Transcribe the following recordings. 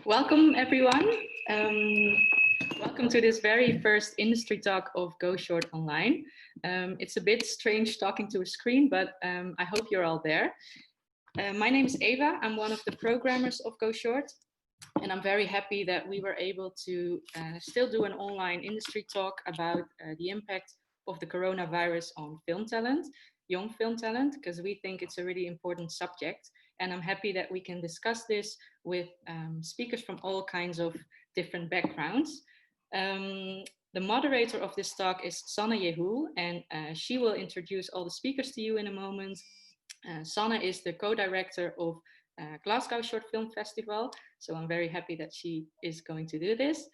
Welcome everyone. Welcome to this very first industry talk of Go Short Online. It's a bit strange talking to a screen, but I hope you're all there. My name is Eva. I'm one of the programmers of Go Short, and I'm very happy that we were able to still do an online industry talk about the impact of the coronavirus on film talent, young film talent, because we think it's a really important subject. And I'm happy that we can discuss this with speakers from all kinds of different backgrounds. The moderator of this talk is Sanne Jehoul, and she will introduce all the speakers to you in a moment. Sanne is the co-director of Glasgow Short Film Festival, so I'm very happy that she is going to do this.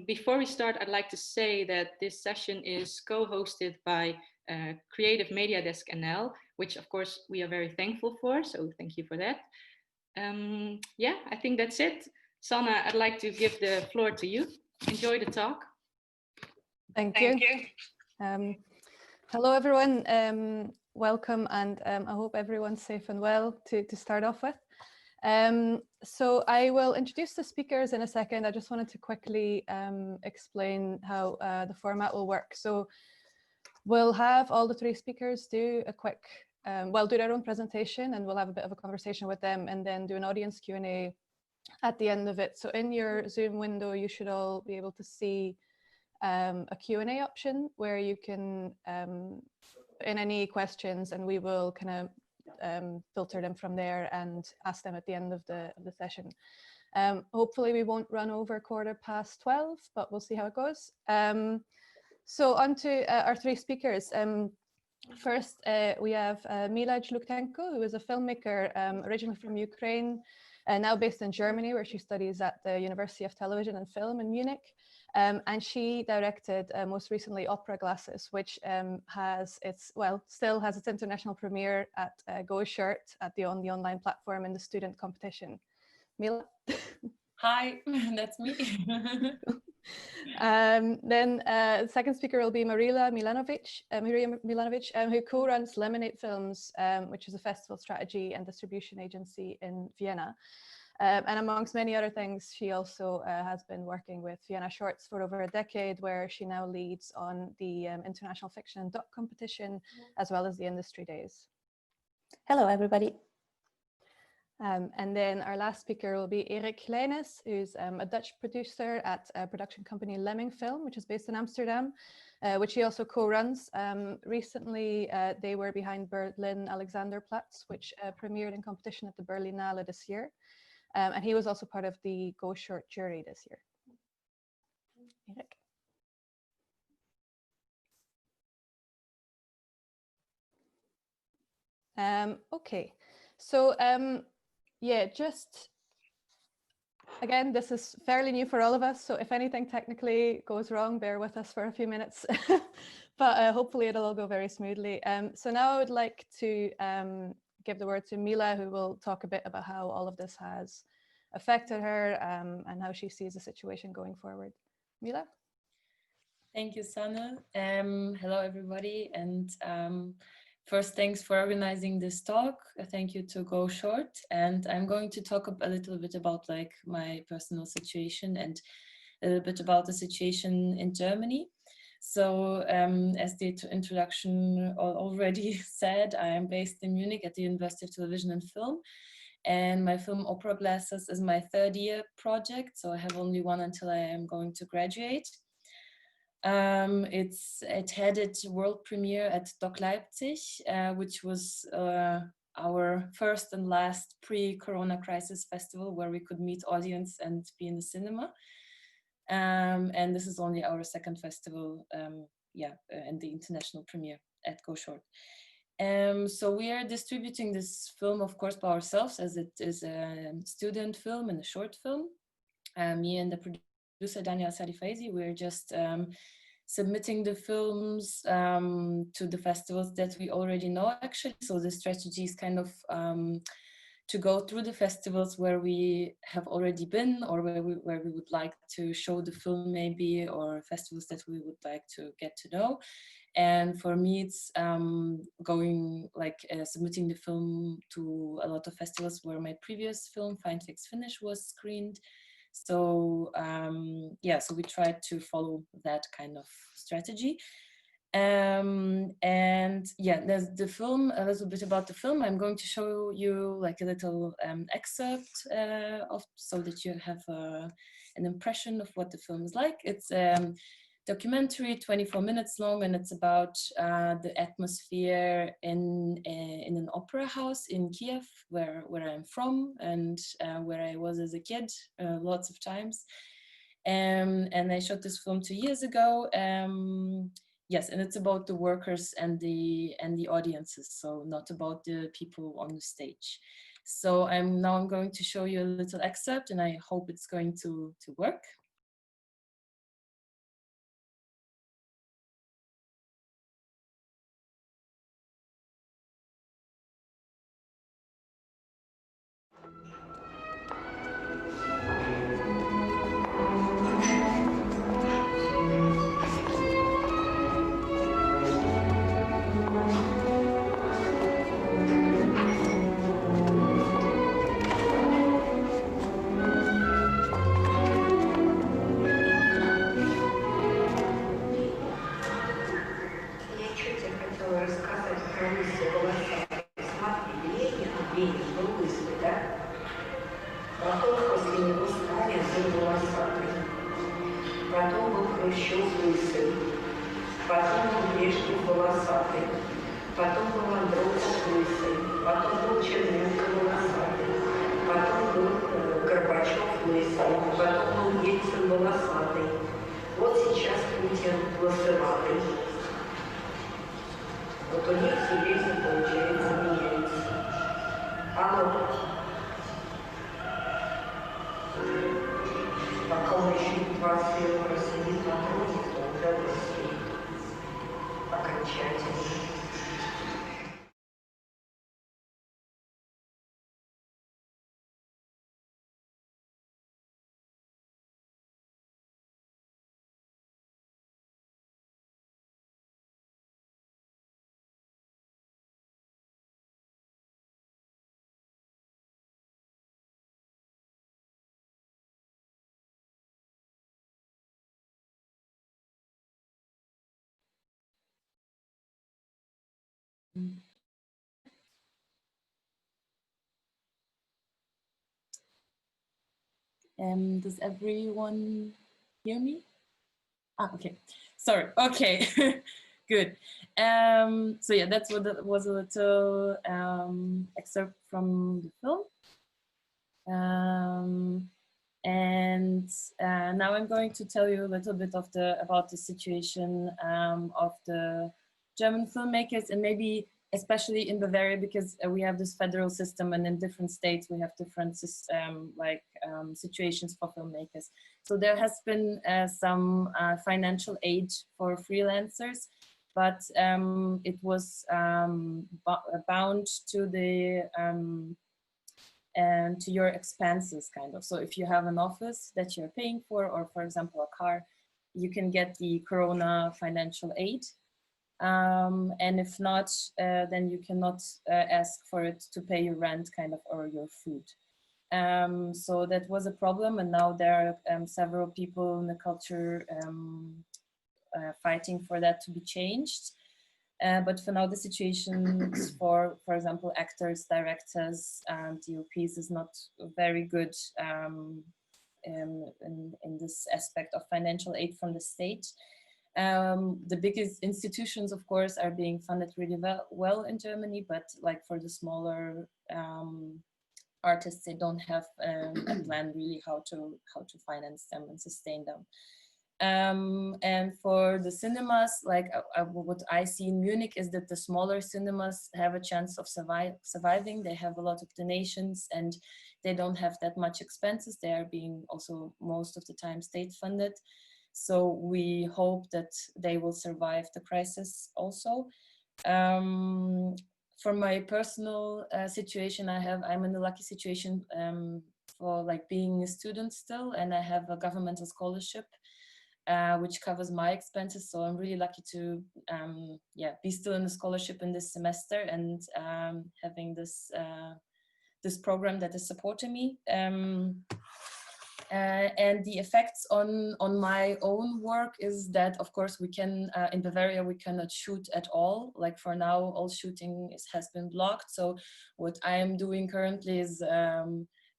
Before we start, I'd like to say that this session is co-hosted by Creative Media Desk NL, which of course we are very thankful for, so thank you for that. Yeah, I think that's it. Sanne, I'd like to give the floor to you. Enjoy the talk. Thank you. Hello everyone, welcome, and I hope everyone's safe and well to start off with. So I will introduce the speakers in a second. I just wanted to quickly explain how the format will work. So we'll have all the three speakers do a quick, do their own presentation, and we'll have a bit of a conversation with them, and then do an audience Q&A at the end of it. So in your Zoom window, you should all be able to see a Q&A option where you can in any questions, and we will kind of filter them from there and ask them at the end of the session. Hopefully we won't run over 12:15, but we'll see how it goes. So on to our three speakers. First, we have Mila Zhluktenko, who is a filmmaker originally from Ukraine, now based in Germany, where she studies at the University of Television and Film in Munich. And she directed most recently Opera Glasses, which still has its international premiere at Go Short on the online platform in the student competition. Mila? Hi, that's me. Then the second speaker will be Marija Milanovic, who co-runs Lemming Film, which is a festival strategy and distribution agency in Vienna. And amongst many other things, she also has been working with Vienna Shorts for over a decade, where she now leads on the International Fiction and Doc competition, as well as the industry days. Hello, everybody. And then our last speaker will be Erik Glijnis, who's a Dutch producer at a production company Lemming Film, which is based in Amsterdam, which he also co-runs. Recently, they were behind Berlin Alexanderplatz, which premiered in competition at the Berlinale this year. And he was also part of the Go Short jury this year. Erik. Okay, so yeah, just again, this is fairly new for all of us, so if anything technically goes wrong, bear with us for a few minutes, but hopefully it'll all go very smoothly. So now I would like to give the word to Mila, who will talk a bit about how all of this has affected her and how she sees the situation going forward. Mila? Thank you, Sanne. Hello, everybody. And first, thanks for organizing this talk. Thank you to Go Short. And I'm going to talk a little bit about my personal situation and a little bit about the situation in Germany. So as the introduction already said, I am based in Munich at the University of Television and Film. And my film Opera Glasses is my third year project. So I have only one until I am going to graduate. It had its world premiere at Doc Leipzig, which was our first and last pre-corona crisis festival where we could meet audience and be in the cinema. And this is only our second festival, and the international premiere at Go Short. So we are distributing this film, of course, by ourselves, as it is a student film and a short film. Me and the producer, Daniel Sadifaizi, we're just submitting the films to the festivals that we already know, actually. So the strategy is kind of to go through the festivals where we have already been, or where we would like to show the film maybe, or festivals that we would like to get to know. And for me, it's going like submitting the film to a lot of festivals where my previous film, Find Fix Finish, was screened. So yeah, so we tried to follow that kind of strategy. And yeah, there's the film, a little bit about the film. I'm going to show you like a little excerpt of, so that you have an impression of what the film is like. It's documentary, 24 minutes long, and it's about the atmosphere in an opera house in Kiev, where I'm from, and where I was as a kid lots of times. And I shot this film 2 years ago. Yes, and it's about the workers and the audiences, so not about the people on the stage. So I'm going to show you a little excerpt, and I hope it's going to work. Потом был Андропов лысый, потом был Черненко волосатый, потом был Горбачев лысый, потом был Ельцин волосатый. Вот сейчас Путин лысоватый. Вот у них все время получается меняется. Алло. Пока он еще не 20 лет просидит на троне, то он вырастет окончательно. Does everyone hear me? Ah, okay. Sorry. Okay. Good. So yeah, that's what that was, a little excerpt from the film. And now I'm going to tell you a little bit of about the situation of the German filmmakers, and maybe especially in Bavaria, because we have this federal system, and in different states we have different situations for filmmakers. So there has been some financial aid for freelancers, but it was bound to the and to your expenses, kind of. So if you have an office that you're paying for, or for example a car, you can get the Corona financial aid. And if not, then you cannot ask for it to pay your rent, kind of, or your food. So that was a problem, and now there are several people in the culture fighting for that to be changed. But for now, the situation for example, actors, directors, DOPs is not very good in this aspect of financial aid from the state. The biggest institutions, of course, are being funded really well in Germany, but like for the smaller artists, they don't have a plan really how to finance them and sustain them. And for the cinemas, like what I see in Munich is that the smaller cinemas have a chance of surviving. They have a lot of donations and they don't have that much expenses. They are being also most of the time state funded. So we hope that they will survive the crisis also. for my personal situation, I'm in a lucky situation for like being a student still, and I have a governmental scholarship which covers my expenses. So I'm really lucky to be still in the scholarship in this semester, and having this this program that is supporting me. And the effects on my own work is that, of course, we can in Bavaria we cannot shoot at all. Like for now, all shooting has been blocked. So what I am doing currently is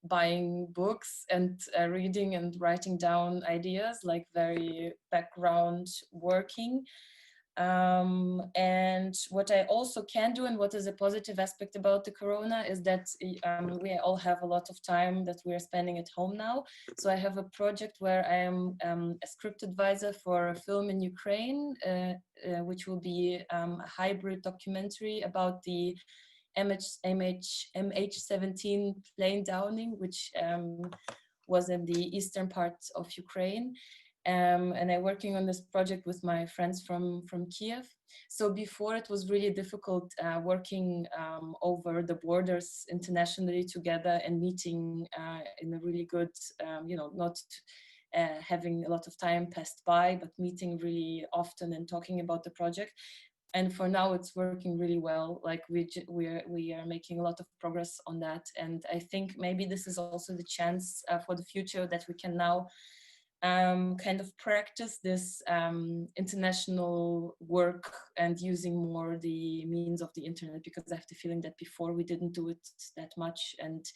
buying books and reading and writing down ideas, like very background working. And what I also can do, and what is a positive aspect about the corona, is that we all have a lot of time that we are spending at home now. So I have a project where I am a script advisor for a film in Ukraine, which will be a hybrid documentary about the MH17 plane downing, which was in the eastern part of Ukraine. And I'm working on this project with my friends from Kiev. So before, it was really difficult working over the borders internationally together and meeting in a really good, not having a lot of time passed by, but meeting really often and talking about the project. And for now, it's working really well. Like we are making a lot of progress on that. And I think maybe this is also the chance for the future, that we can now kind of practice this international work and using more the means of the internet, because I have the feeling that before we didn't do it that much, and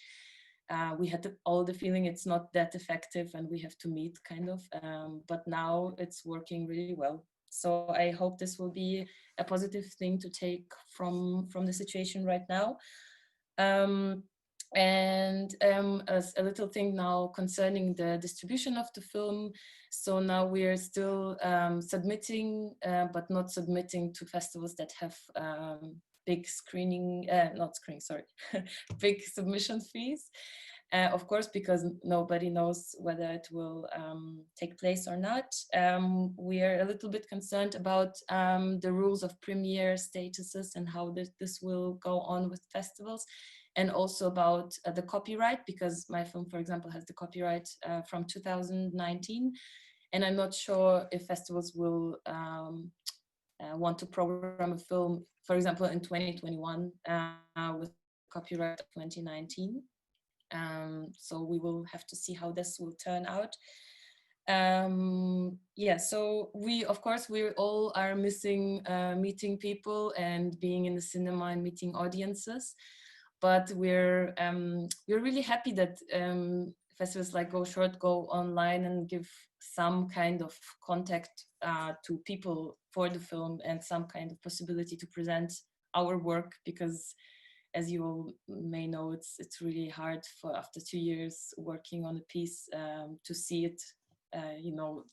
we had all the feeling it's not that effective and we have to meet kind of, but now it's working really well. So I hope this will be a positive thing to take from the situation right now. And as a little thing now concerning the distribution of the film. So now we are still submitting, but not submitting to festivals that have big screening, big submission fees. Of course, because nobody knows whether it will take place or not. We are a little bit concerned about the rules of premiere statuses and how this will go on with festivals. And also about the copyright, because my film, for example, has the copyright from 2019. And I'm not sure if festivals will want to program a film, for example, in 2021 with copyright of 2019. So we will have to see how this will turn out. So we all are missing meeting people and being in the cinema and meeting audiences. But we're really happy that festivals like Go Short go online and give some kind of contact to people for the film and some kind of possibility to present our work, because as you all may know, it's really hard for after 2 years working on a piece to see it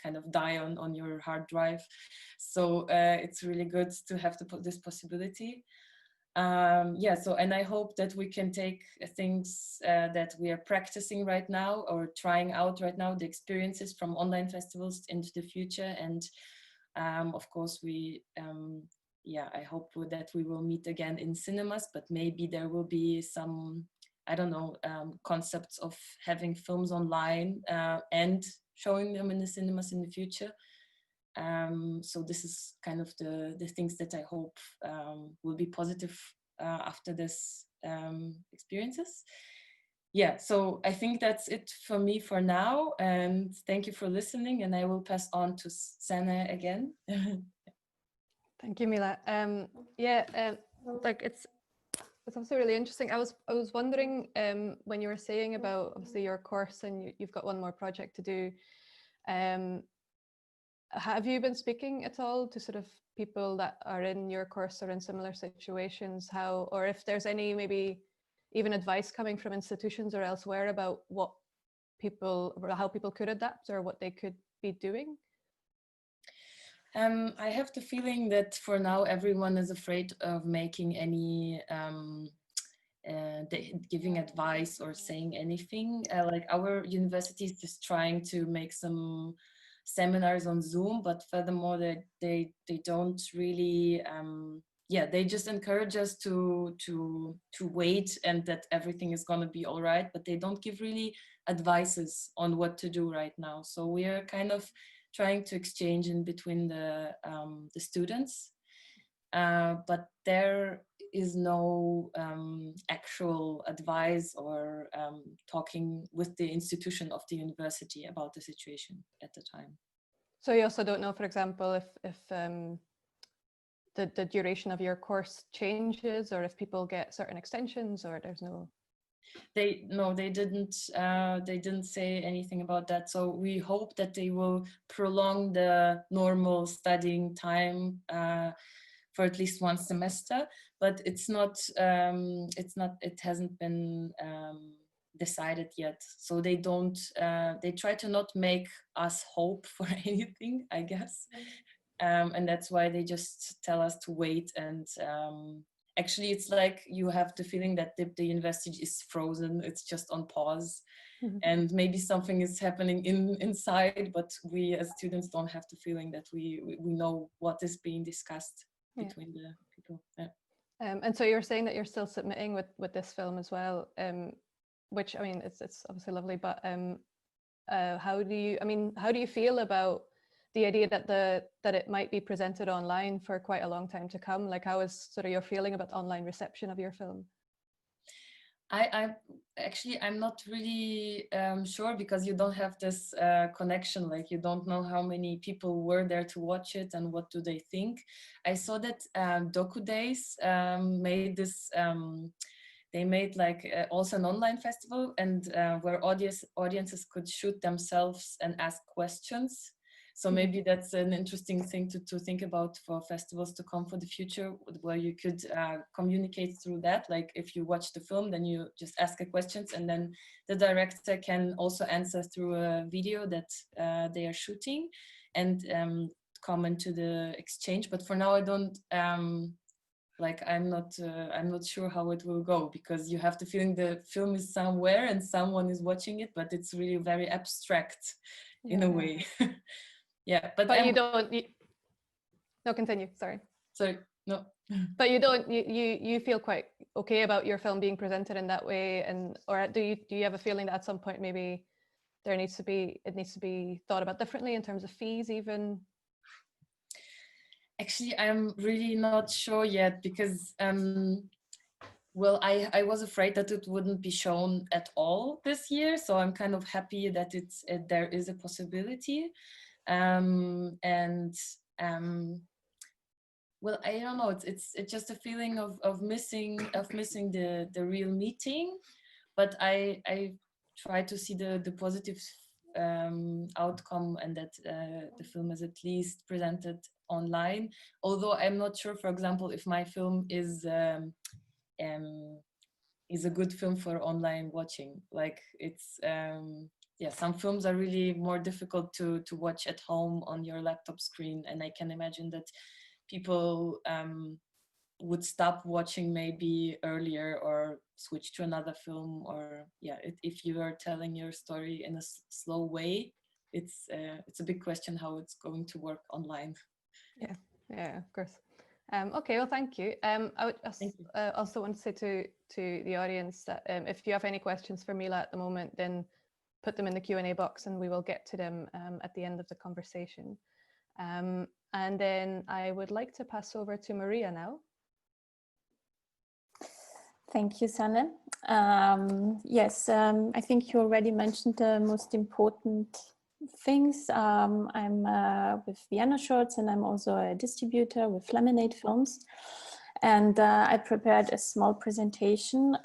kind of die on your hard drive. So it's really good to have this possibility. And I hope that we can take things that we are practicing right now or trying out right now, the experiences from online festivals into the future. And of course, I hope that we will meet again in cinemas, but maybe there will be some, I don't know, concepts of having films online and showing them in the cinemas in the future. So this is kind of the things that I hope will be positive after this experiences. Yeah, so I think that's it for me for now, and thank you for listening, and I will pass on to Sanne again. Thank you, Mila. It's also really interesting. I was wondering when you were saying about obviously your course and you've got one more project to do. Have you been speaking at all to sort of people that are in your course or in similar situations? How, or if there's any maybe even advice coming from institutions or elsewhere about how people could adapt or what they could be doing? I have the feeling that for now everyone is afraid of making any giving advice or saying anything. Like our university is just trying to make some seminars on Zoom, but furthermore they don't really yeah, they just encourage us to wait and that everything is going to be all right, but they don't give really advices on what to do right now. So we are kind of trying to exchange in between the students, but there is no actual advice or talking with the institution of the university about the situation at the time. So you also don't know, for example, if the duration of your course changes, or if people get certain extensions, or there's no. They didn't say anything about that. So we hope that they will prolong the normal studying time for at least one semester, but it hasn't been decided yet. So they try to not make us hope for anything, I guess. And that's why they just tell us to wait. And actually, it's like you have the feeling that the university is frozen. It's just on pause. Mm-hmm. And maybe something is happening inside, but we as students don't have the feeling that we know what is being discussed between the people. Yeah. And so you're saying that you're still submitting with this film as well, which, I mean, it's obviously lovely, but how do you feel about the idea that it might be presented online for quite a long time to come? Like, how is sort of your feeling about online reception of your film? I'm not really sure, because you don't have this connection. Like, you don't know how many people were there to watch it and what do they think. I saw that Doku Days made this. They made like also an online festival, and where audiences could shoot themselves and ask questions. So maybe that's an interesting thing to think about for festivals to come for the future, where you could communicate through that. Like, if you watch the film, then you just ask a questions, and then the director can also answer through a video that they are shooting, and comment to the exchange. But for now, I don't. I'm not sure how it will go, because you have the feeling the film is somewhere and someone is watching it, but it's really very abstract in a way. Yeah, but you don't. No, continue. Sorry. No. But you don't. You feel quite okay about your film being presented in that way, or do you have a feeling that at some point maybe it needs to be thought about differently in terms of fees, even? Actually, I'm really not sure yet, because well, I was afraid that it wouldn't be shown at all this year, so I'm kind of happy that there is a possibility. Well, I don't know. It's just a feeling of missing the real meeting, but I try to see the positive outcome, and that the film is at least presented online. Although I'm not sure, for example, if my film is a good film for online watching. Like, it's yeah, some films are really more difficult to watch at home on your laptop screen, and I can imagine that people would stop watching maybe earlier, or switch to another film, or if you are telling your story in a slow way, it's a big question how it's going to work online. Yeah, of course. Okay, well, thank you. I would also want to say to the audience that if you have any questions for Mila at the moment, then put them in the Q&A box, and we will get to them at the end of the conversation. And then I would like to pass over to Marija now. Thank you, Sanne. Yes, I think you already mentioned the most important things. I'm with Vienna Shorts, and I'm also a distributor with Lemming Film. And I prepared a small presentation.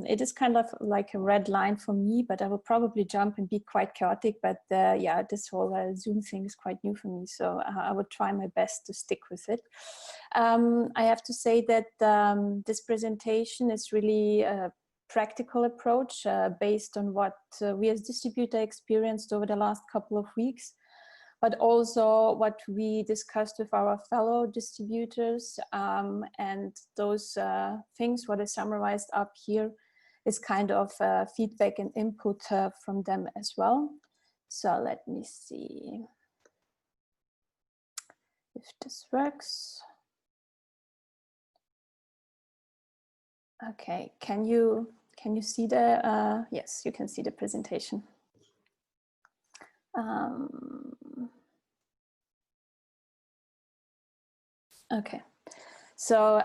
It is kind of like a red line for me, but I will probably jump and be quite chaotic. But yeah, this whole Zoom thing is quite new for me, so I will try my best to stick with it. I have to say that this presentation is really a practical approach based on what we as distributor experienced over the last couple of weeks, but also what we discussed with our fellow distributors, and those things, what is summarized up here, is kind of feedback and input from them as well. So let me see if this works. Okay, can you see the, yes, you can see the presentation. Okay, so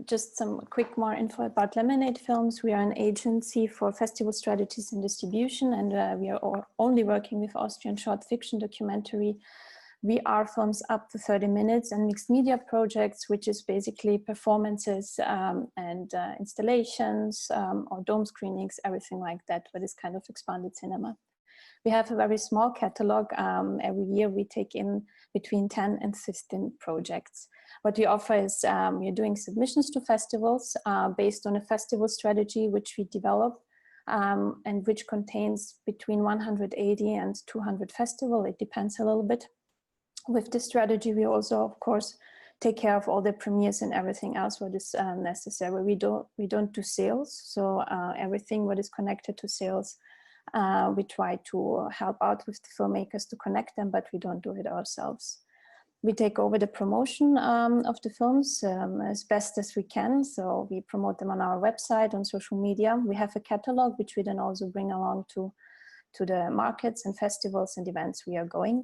just some quick more info about Lemonade Films. We are an agency for festival strategies and distribution, and we are only working with Austrian short fiction, documentary, VR films up to 30 minutes, and mixed media projects, which is basically performances and installations or dome screenings, everything like that, but it's kind of expanded cinema. We have a very small catalog. Every year we take in between 10 and 15 projects. What we offer is we're doing submissions to festivals based on a festival strategy which we develop and which contains between 180 and 200 festivals. It depends a little bit. With this strategy, we also, of course, take care of all the premieres and everything else what is necessary. We don't do sales, so everything what is connected to sales, we try to help out with the filmmakers to connect them, but we don't do it ourselves. We take over the promotion of the films as best as we can. So we promote them on our website, on social media. We have a catalog, which we then also bring along to the markets and festivals and events we are going.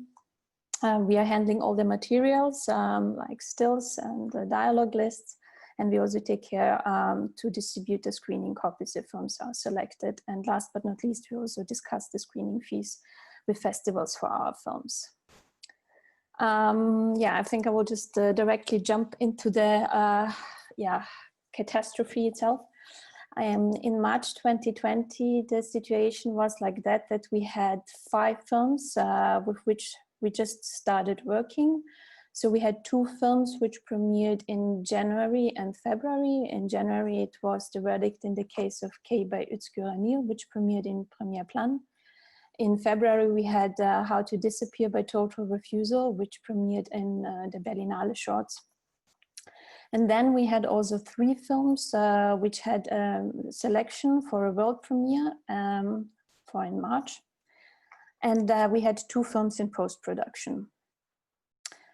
We are handling all the materials like stills and dialogue lists. And we also take care to distribute the screening copies if films are selected. And last but not least, we also discuss the screening fees with festivals for our films. Yeah, I think I will just directly jump into the catastrophe itself. In March 2020, the situation was like that we had 5 films with which we just started working. So we had 2 films which premiered in January and February. In January, it was The Verdict in the Case of K by Özgür Anil, which premiered in Premier Plan. In February, we had How to Disappear by Total Refusal, which premiered in the Berlinale Shorts. And then we had also 3 films which had selection for a world premiere for in March. And we had 2 films in post-production.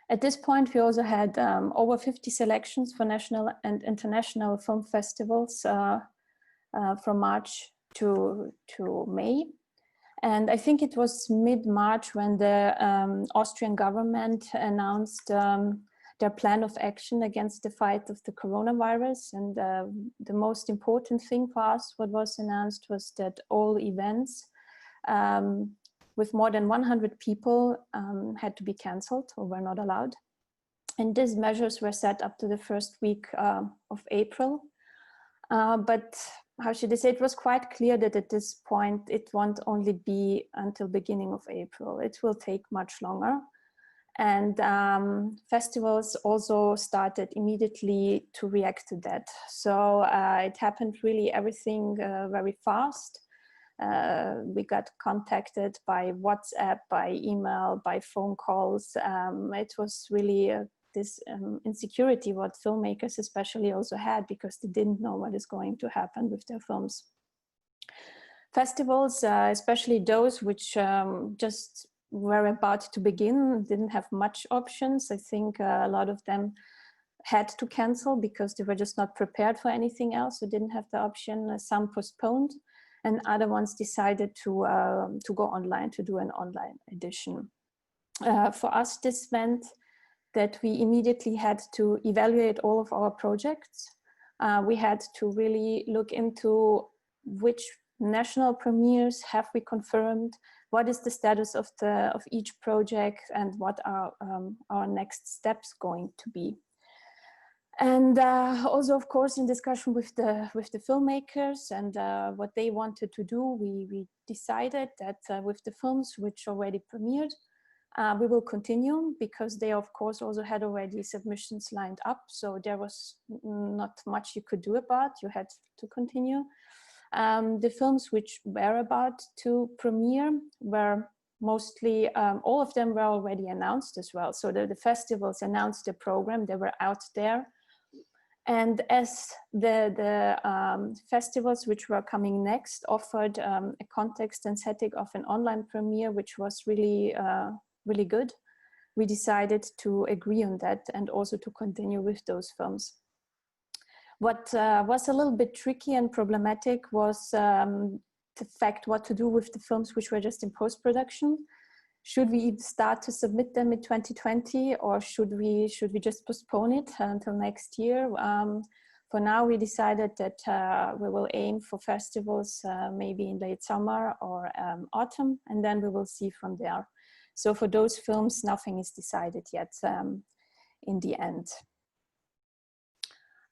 At this point, we also had over 50 selections for national and international film festivals from March to May. And I think it was mid-March when the Austrian government announced their plan of action against the fight of the coronavirus. And the most important thing for us, what was announced, was that all events with more than 100 people had to be cancelled or were not allowed. And these measures were set up to the first week of April. But how should I say, it was quite clear that at this point, it won't only be until beginning of April. It will take much longer. And festivals also started immediately to react to that. So it happened really everything very fast. We got contacted by WhatsApp, by email, by phone calls. It was really this insecurity what filmmakers especially also had, because they didn't know what is going to happen with their films. Festivals, especially those which just were about to begin, didn't have much options. I think a lot of them had to cancel because they were just not prepared for anything else. So didn't have the option. Some postponed, and other ones decided to go online, to do an online edition. For us, this meant that we immediately had to evaluate all of our projects. We had to really look into which national premieres have we confirmed, what is the status of each project, and what are our next steps going to be. And also, of course, in discussion with the filmmakers and what they wanted to do, we decided that with the films which already premiered, we will continue, because they, of course, also had already submissions lined up. So there was not much you could do about. You had to continue. The films which were about to premiere were mostly, all of them were already announced as well. So the festivals announced the program, they were out there. And as the festivals which were coming next offered a context and setting of an online premiere, which was really, really good, we decided to agree on that and also to continue with those films. What was a little bit tricky and problematic was the fact what to do with the films which were just in post-production. Should we even start to submit them in 2020, or should we just postpone it until next year? For now, we decided that we will aim for festivals maybe in late summer or autumn, and then we will see from there. So for those films, nothing is decided yet in the end.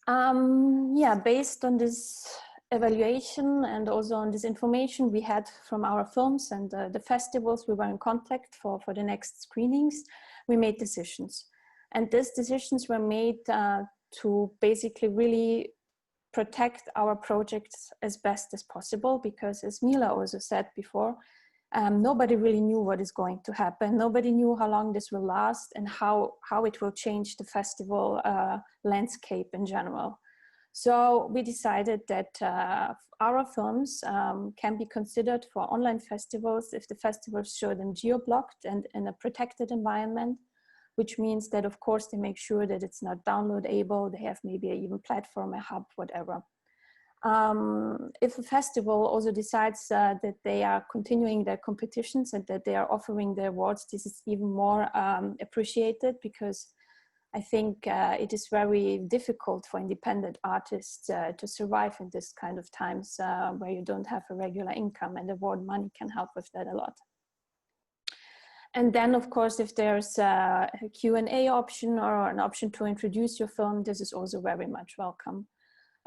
Yeah, based on this evaluation and also on this information we had from our films and the festivals we were in contact for the next screenings, we made decisions. And these decisions were made to basically really protect our projects as best as possible, because as Mila also said before, nobody really knew what is going to happen. Nobody knew how long this will last and how it will change the festival landscape in general. So we decided that our films can be considered for online festivals if the festivals show them geo-blocked and in a protected environment, which means that of course they make sure that it's not downloadable, they have maybe even platform, a hub, whatever. If a festival also decides that they are continuing their competitions and that they are offering their awards, this is even more appreciated, because I think it is very difficult for independent artists to survive in this kind of times where you don't have a regular income, and award money can help with that a lot. And then, of course, if there's a Q&A option or an option to introduce your film, this is also very much welcome.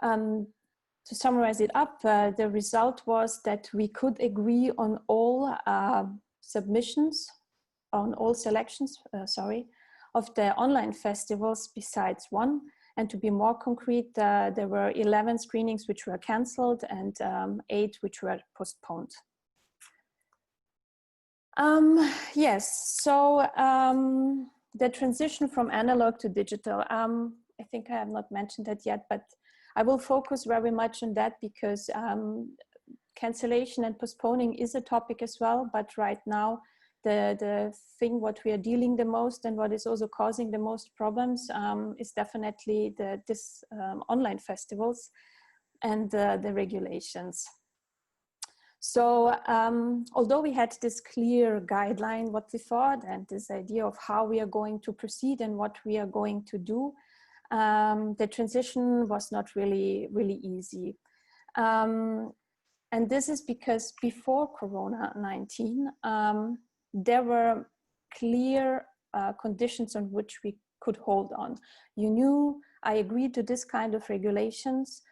To summarize it up, the result was that we could agree on all submissions, on all selections, of the online festivals besides one. And to be more concrete, there were 11 screenings which were cancelled and 8 which were postponed. Yes, so the transition from analog to digital, I think I have not mentioned that yet, but I will focus very much on that because cancellation and postponing is a topic as well, but right now the thing what we are dealing the most and what is also causing the most problems is definitely this online festivals and the regulations. So although we had this clear guideline what we thought and this idea of how we are going to proceed and what we are going to do, the transition was not really easy. And this is because before Corona-19, there were clear conditions on which we could hold on. You knew, I agreed to this kind of regulations.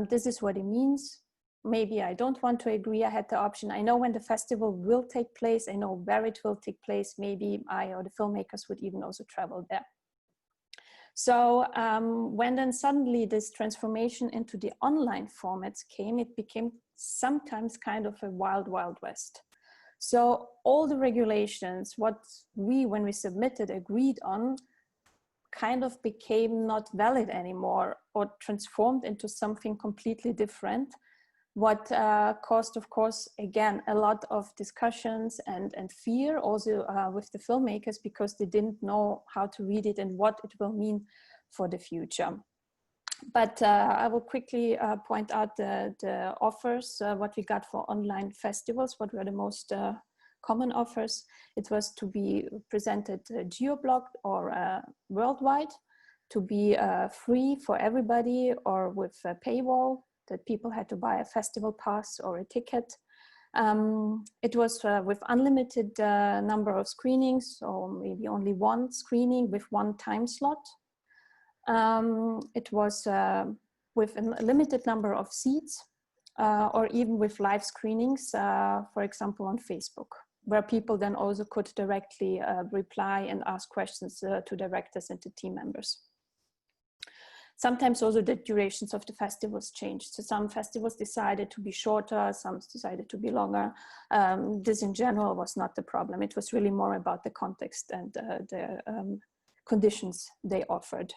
This is what it means. Maybe I don't want to agree. I had the option. I know when the festival will take place. I know where it will take place. Maybe I or the filmmakers would even also travel there. So when then suddenly this transformation into the online formats came, it became sometimes kind of a wild, wild west. So all the regulations, what we, when we submitted, agreed on, kind of became not valid anymore or transformed into something completely different. What caused, of course, again, a lot of discussions and fear also with the filmmakers, because they didn't know how to read it and what it will mean for the future. But I will quickly point out the offers, what we got for online festivals, what were the most common offers. It was to be presented geo-blocked or worldwide, to be free for everybody or with a paywall, that people had to buy a festival pass or a ticket. It was with unlimited number of screenings, or maybe only one screening with one time slot. It was with a limited number of seats, or even with live screenings, for example, on Facebook, where people then also could directly reply and ask questions to directors and to team members. Sometimes also the durations of the festivals changed. So some festivals decided to be shorter, some decided to be longer. This in general was not the problem. It was really more about the context and the conditions they offered.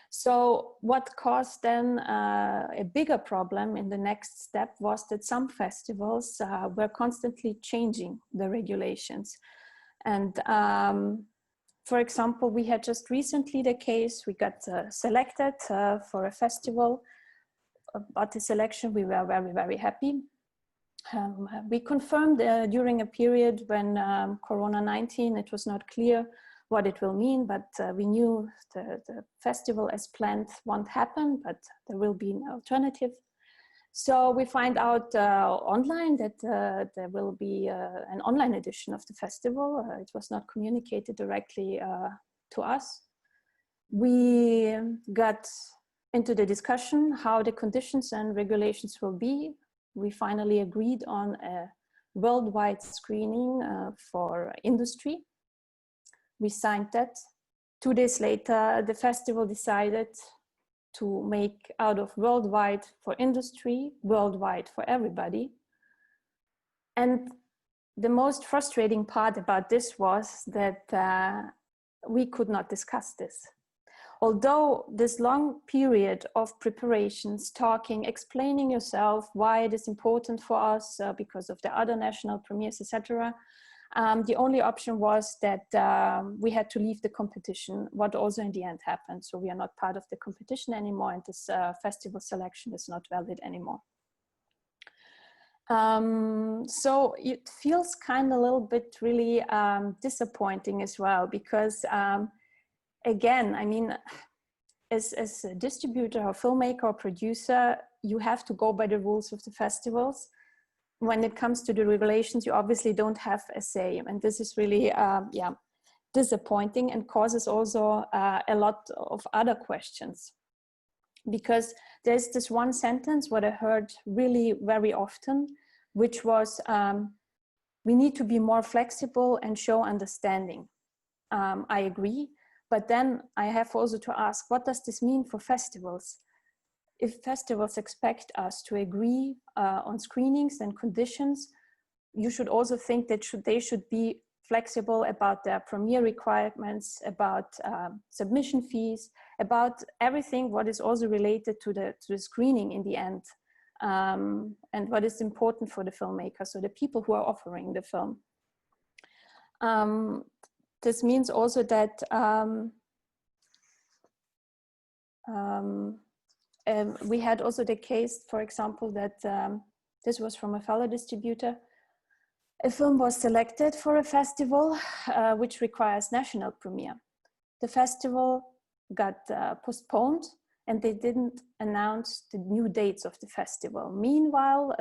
So what caused then a bigger problem in the next step was that some festivals were constantly changing the regulations. And For example, we had just recently the case, we got selected for a festival. About the selection, we were very, very happy. We confirmed during a period when Corona-19, it was not clear what it will mean, but we knew the festival as planned won't happen, but there will be an alternative. So we find out online that there will be an online edition of the festival. It was not communicated directly to us. We got into the discussion how the conditions and regulations will be. We finally agreed on a worldwide screening for industry. We signed that. 2 days later, the festival decided to make out of worldwide for industry, worldwide for everybody. And the most frustrating part about this was that we could not discuss this. Although this long period of preparations, talking, explaining yourself why it is important for us because of the other national premieres, etc., the only option was that we had to leave the competition, what also in the end happened. So we are not part of the competition anymore, and this festival selection is not valid anymore. So it feels kind of a little bit really disappointing as well, because again, I mean, as a distributor or filmmaker or producer, you have to go by the rules of the festivals. When it comes to the regulations, you obviously don't have a say. And this is really, disappointing and causes also a lot of other questions. Because there's this one sentence, what I heard really very often, which was, we need to be more flexible and show understanding. I agree. But then I have also to ask, what does this mean for festivals? If festivals expect us to agree on screenings and conditions, you should also think that they should be flexible about their premiere requirements, about submission fees, about everything what is also related to the screening in the end, and what is important for the filmmakers, so the people who are offering the film. This means also that we had also the case, for example, that this was from a fellow distributor. A film was selected for a festival which requires national premiere. The festival got postponed and they didn't announce the new dates of the festival. Meanwhile,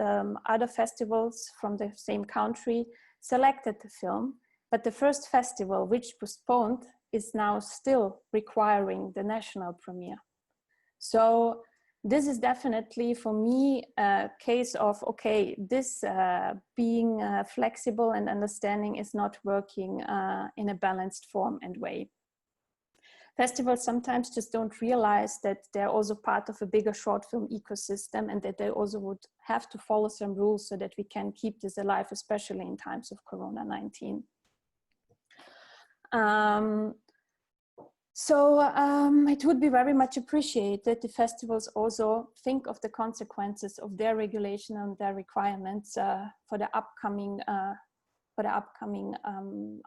other festivals from the same country selected the film, but the first festival which postponed is now still requiring the national premiere. So this is definitely for me a case of, okay, this being flexible and understanding is not working in a balanced form and way. Festivals sometimes just don't realize that they're also part of a bigger short film ecosystem and that they also would have to follow some rules so that we can keep this alive, especially in times of Corona-19. It would be very much appreciated if festivals also think of the consequences of their regulation and their requirements for the upcoming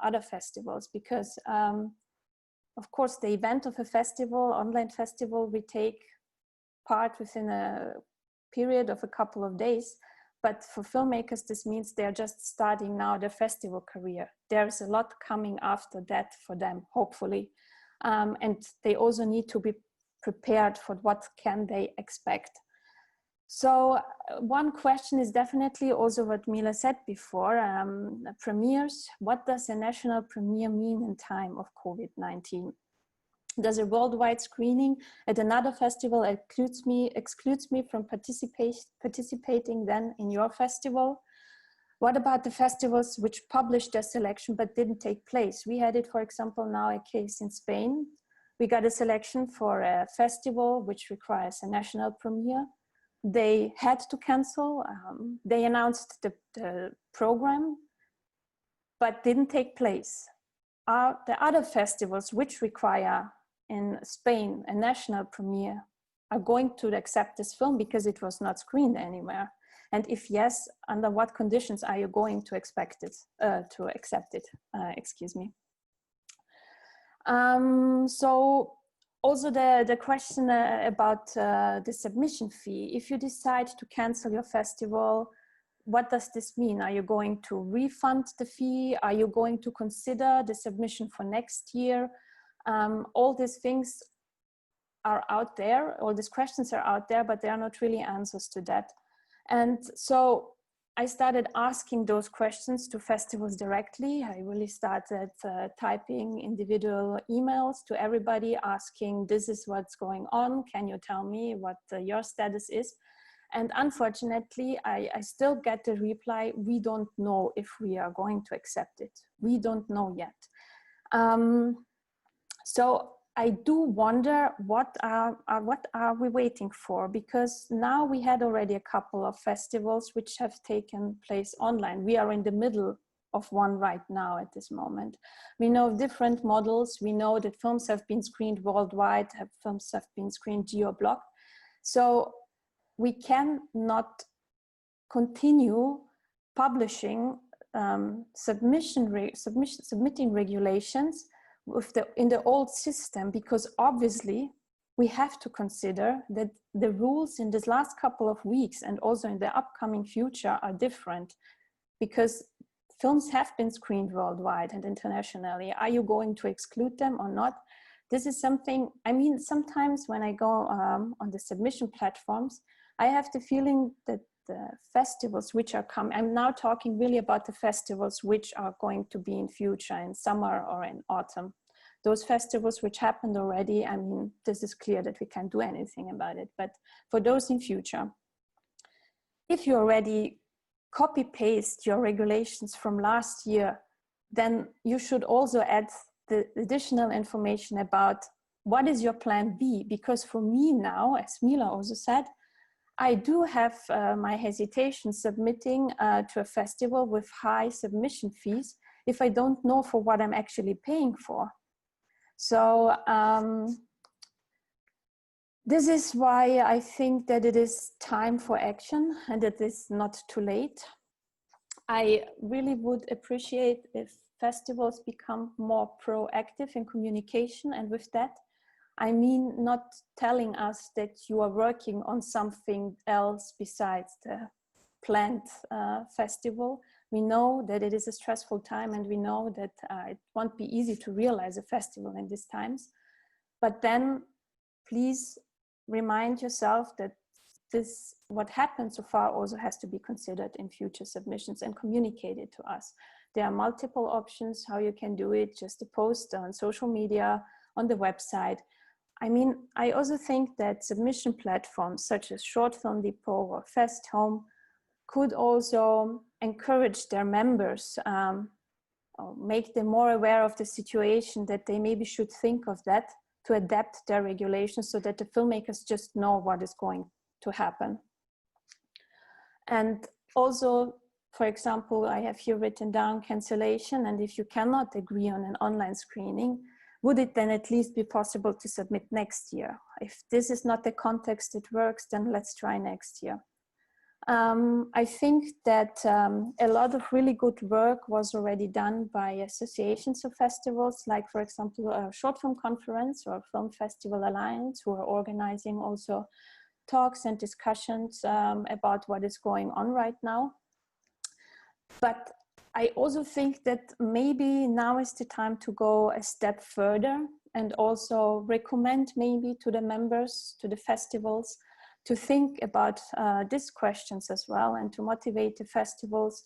other festivals, because of course the event of a festival, online festival, we take part within a period of a couple of days. But for filmmakers, this means they're just starting now their festival career. There's a lot coming after that for them, hopefully. And they also need to be prepared for what can they expect. So one question is definitely also what Mila said before, premieres. What does a national premiere mean in time of COVID-19? Does a worldwide screening at another festival excludes me from participating then in your festival? What about the festivals which published their selection but didn't take place? We had it, for example, now a case in Spain. We got a selection for a festival which requires a national premiere. They had to cancel. They announced the program, but didn't take place. The other festivals which require in Spain a national premiere are going to accept this film because it was not screened anywhere? And if yes, under what conditions are you going to accept it? Excuse me. So also the question about the submission fee. If you decide to cancel your festival, what does this mean? Are you going to refund the fee? Are you going to consider the submission for next year? All these things are out there, all these questions are out there, but there are not really answers to that. And so I started asking those questions to festivals directly. I really started typing individual emails to everybody asking, this is what's going on. Can you tell me what your status is? And unfortunately, I still get the reply, we don't know if we are going to accept it. We don't know yet. So I do wonder what are we waiting for? Because now we had already a couple of festivals which have taken place online. We are in the middle of one right now at this moment. We know different models. We know that films have been screened worldwide, films have been screened geo-blocked. So we cannot continue publishing submitting regulations in the old system, because obviously we have to consider that the rules in this last couple of weeks and also in the upcoming future are different, because films have been screened worldwide and internationally. Are you going to exclude them or not? This is something, I mean, sometimes when I go on the submission platforms, I have the feeling that the festivals which are coming, I'm now talking really about the festivals which are going to be in future, in summer or in autumn. Those festivals which happened already, I mean, this is clear that we can't do anything about it. But for those in future, if you already copy paste your regulations from last year, then you should also add the additional information about what is your plan B? Because for me now, as Mila also said, I do have my hesitation submitting to a festival with high submission fees if I don't know for what I'm actually paying for. So this is why I think that it is time for action and it is not too late. I really would appreciate if festivals become more proactive in communication, and with that, I mean not telling us that you are working on something else besides the planned festival. We know that it is a stressful time, and we know that it won't be easy to realize a festival in these times. But then please remind yourself that this, what happened so far, also has to be considered in future submissions and communicated to us. There are multiple options how you can do it, just a post on social media, on the website. I mean, I also think that submission platforms such as Short Film Depot or Fest Home could also encourage their members, or make them more aware of the situation, that they maybe should think of that to adapt their regulations so that the filmmakers just know what is going to happen. And also, for example, I have here written down cancellation, and if you cannot agree on an online screening, would it then at least be possible to submit next year? If this is not the context it works, then let's try next year. I think that a lot of really good work was already done by associations of festivals, like for example, a Short Film Conference or Film Festival Alliance, who are organizing also talks and discussions about what is going on right now. But I also think that maybe now is the time to go a step further and also recommend maybe to the members, to the festivals, to think about these questions as well, and to motivate the festivals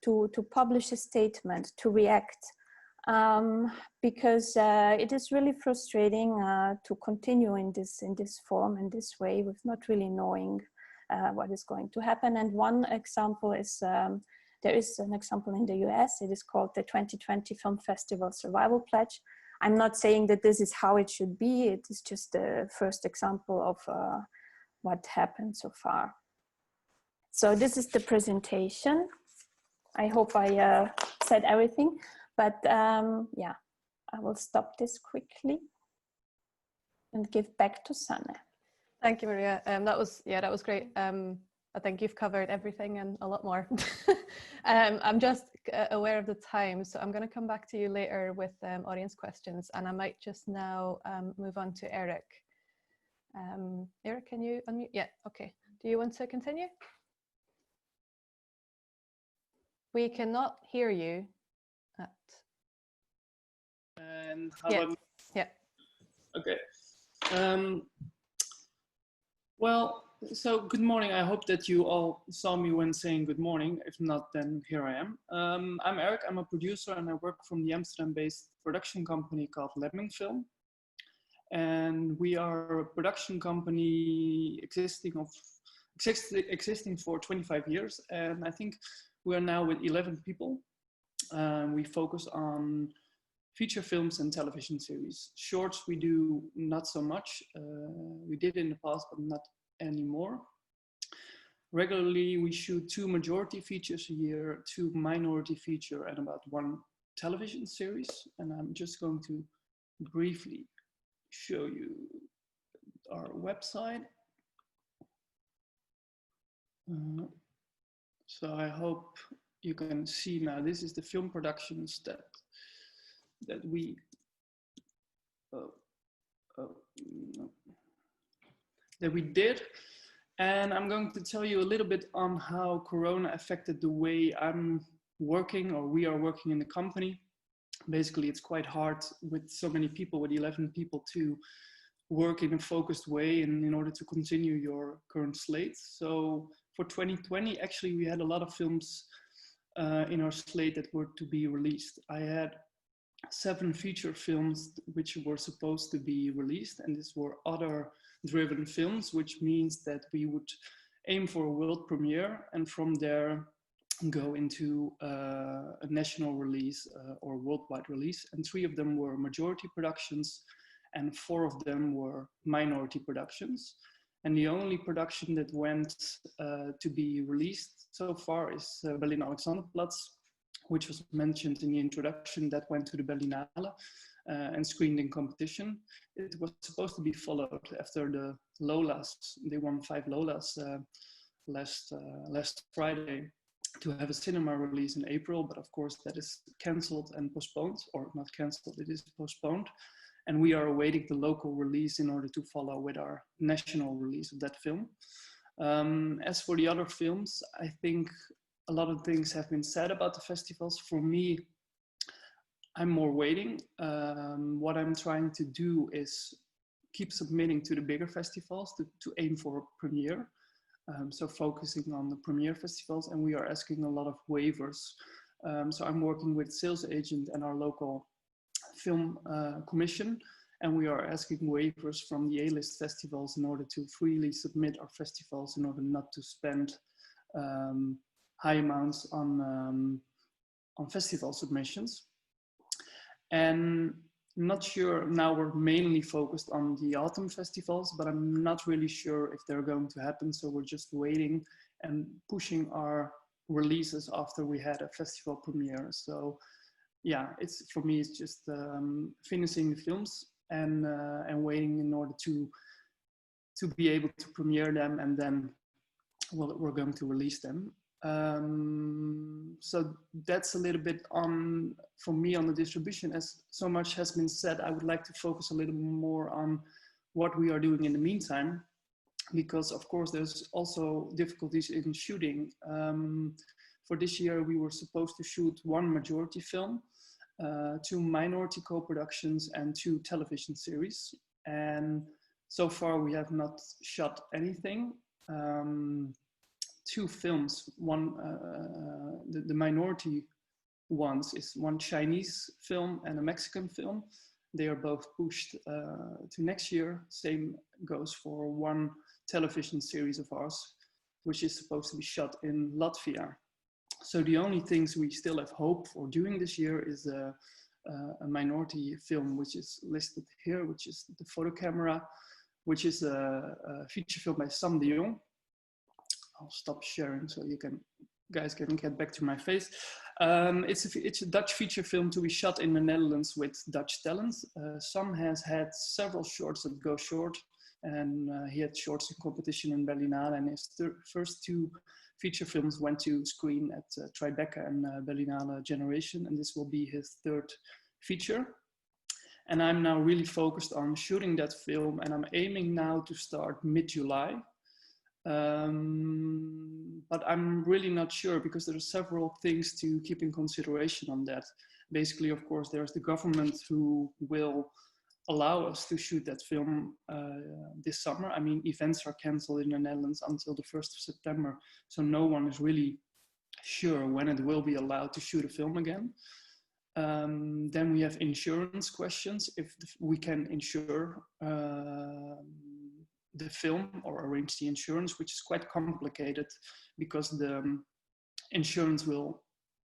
to publish a statement, to react. Because it is really frustrating to continue in this form, in this way, with not really knowing what is going to happen. And one example is, there is an example in the US, it is called the 2020 Film Festival Survival Pledge. I'm not saying that this is how it should be, it is just the first example of what happened so far. So this is the presentation. I hope I said everything, but yeah, I will stop this quickly and give back to Sanne. Thank you, Marija. That was great. I think you've covered everything and a lot more. I'm just aware of the time, so I'm going to come back to you later with audience questions, and I might just now move on to Erik. Erik, can you unmute? Yeah, okay. Do you want to continue? We cannot hear you. And how about? Yeah. Okay. Well, so good morning. I hope that you all saw me when saying good morning. If not, then here I am. I'm Erik. I'm a producer, and I work from the Amsterdam-based production company called Lemming Film. And we are a production company existing for 25 years. And I think we are now with 11 people. We focus on feature films and television series. Shorts we do not so much. We did in the past, but not anymore. Regularly, we shoot 2 majority features a year, 2 minority feature, and about 1 television series. And I'm just going to briefly show you our website. So I hope you can see now. This is the film productions that we that we did, and I'm going to tell you a little bit on how Corona affected the way I'm working, or we are working in the company. Basically, it's quite hard with so many people, with 11 people, to work in a focused way and in order to continue your current slate. So for 2020, actually, we had a lot of films in our slate that were to be released. I had 7 feature films which were supposed to be released, and these were other-driven films, which means that we would aim for a world premiere and from there go into a national release or worldwide release. And 3 of them were majority productions and 4 of them were minority productions. And the only production that went to be released so far is Berlin Alexanderplatz, which was mentioned in the introduction, that went to the Berlinale and screened in competition. It was supposed to be followed after the Lolas. They won 5 Lolas last Friday to have a cinema release in April, but of course that is cancelled and postponed, or not cancelled, it is postponed. And we are awaiting the local release in order to follow with our national release of that film. As for the other films, I think a lot of things have been said about the festivals. For me, I'm more waiting. What I'm trying to do is keep submitting to the bigger festivals to aim for a premiere. So focusing on the premiere festivals, and we are asking a lot of waivers. So I'm working with sales agent and our local film commission, and we are asking waivers from the A-list festivals in order to freely submit our festivals in order not to spend high amounts on festival submissions. And not sure, now we're mainly focused on the autumn festivals, but I'm not really sure if they're going to happen. So we're just waiting and pushing our releases after we had a festival premiere. So yeah, for me, it's just finishing the films and waiting in order to be able to premiere them, and then we're going to release them. So that's a little bit for me on the distribution. As so much has been said, I would like to focus a little more on what we are doing in the meantime, because of course there's also difficulties in shooting. For this year, we were supposed to shoot 1 majority film, 2 minority co-productions and 2 television series. And so far we have not shot anything. 2 films, the minority ones is 1 Chinese film and a Mexican film. They are both pushed to next year. Same goes for 1 television series of ours, which is supposed to be shot in Latvia. So the only things we still have hope for doing this year is a minority film, which is listed here, which is The Photo Camera, which is a feature film by Sanne Jehoul. I'll stop sharing so you guys can get back to my face. It's a Dutch feature film to be shot in the Netherlands with Dutch talents. Sam has had several shorts that go short, and he had shorts in competition in Berlinale, and his first 2 feature films went to screen at Tribeca and Berlinale Generation, and this will be his 3rd feature. And I'm now really focused on shooting that film, and I'm aiming now to start mid-July. But I'm really not sure, because there are several things to keep in consideration on that. Basically, of course, there's the government who will allow us to shoot that film this summer. I mean, events are cancelled in the Netherlands until the 1st of September. So no one is really sure when it will be allowed to shoot a film again. Then we have insurance questions. If we can insure the film or arrange the insurance, which is quite complicated because the insurance will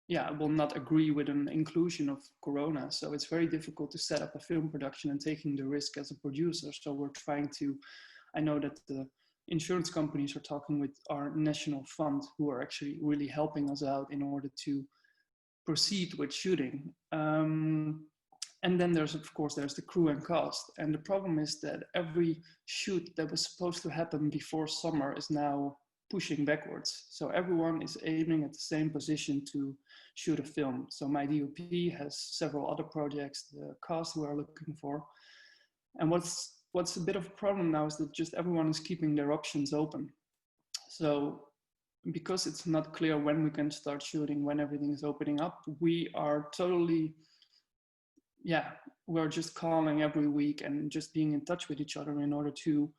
not agree with an inclusion of Corona. So it's very difficult to set up a film production and taking the risk as a producer. So we're trying to, I know that the insurance companies are talking with our national fund, who are actually really helping us out in order to proceed with shooting. And then there's the crew and cast. And the problem is that every shoot that was supposed to happen before summer is now pushing backwards. So everyone is aiming at the same position to shoot a film. So my DOP has several other projects, the cast we are looking for. And what's a bit of a problem now is that just everyone is keeping their options open. So because it's not clear when we can start shooting, when everything is opening up, we are totally, we're just calling every week and just being in touch with each other in order to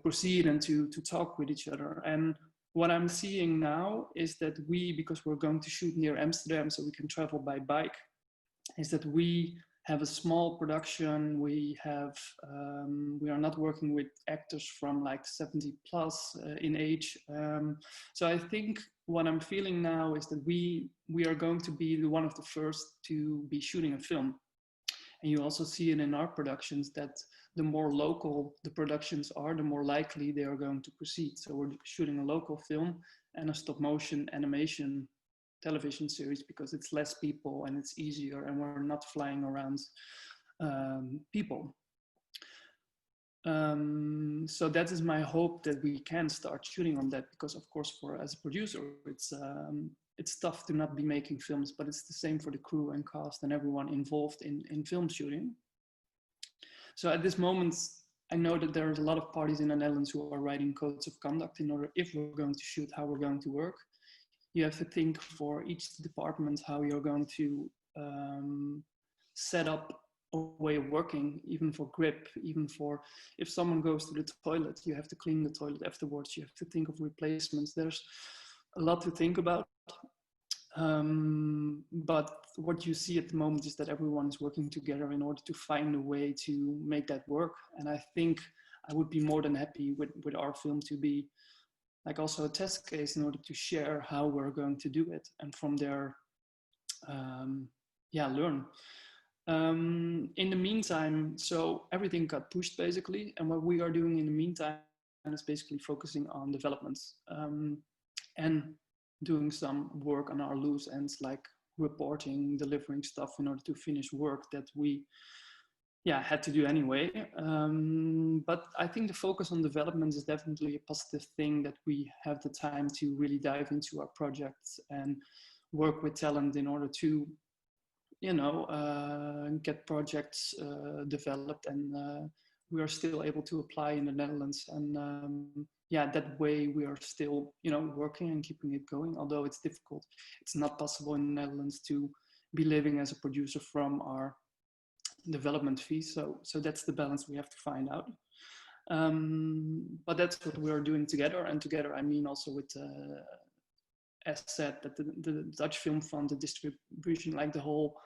proceed and to talk with each other. And what I'm seeing now is that because we're going to shoot near Amsterdam, so we can travel by bike, is that we have a small production. We are not working with actors from like 70 plus in age. So I think what I'm feeling now is that we are going to be one of the first to be shooting a film. And you also see it in our productions that the more local the productions are, the more likely they are going to proceed. So we're shooting a local film and a stop motion animation television series because it's less people and it's easier, and we're not flying around people. So that is my hope, that we can start shooting on that, because of course as a producer it's tough to not be making films, but it's the same for the crew and cast and everyone involved in film shooting. So at this moment, I know that there are a lot of parties in the Netherlands who are writing codes of conduct in order, if we're going to shoot, how we're going to work. You have to think for each department how you're going to set up a way of working, even for grip, even for if someone goes to the toilet, you have to clean the toilet afterwards. You have to think of replacements. There's a lot to think about. But what you see at the moment is that everyone is working together in order to find a way to make that work. And I think I would be more than happy with our film to be like also a test case in order to share how we're going to do it, and from there, learn. In the meantime, so everything got pushed basically, and what we are doing in the meantime is basically focusing on developments and doing some work on our loose ends, like reporting, delivering stuff in order to finish work that we had to do anyway. But I think the focus on development is definitely a positive thing, that we have the time to really dive into our projects and work with talent in order to, get projects developed, and we are still able to apply in the Netherlands. And that way we are still, working and keeping it going, although it's difficult. It's not possible in the Netherlands to be living as a producer from our development fees. So that's the balance we have to find out. But that's what we are doing together. And together, I mean also with, as said, that the Dutch Film Fund, the distribution, like the whole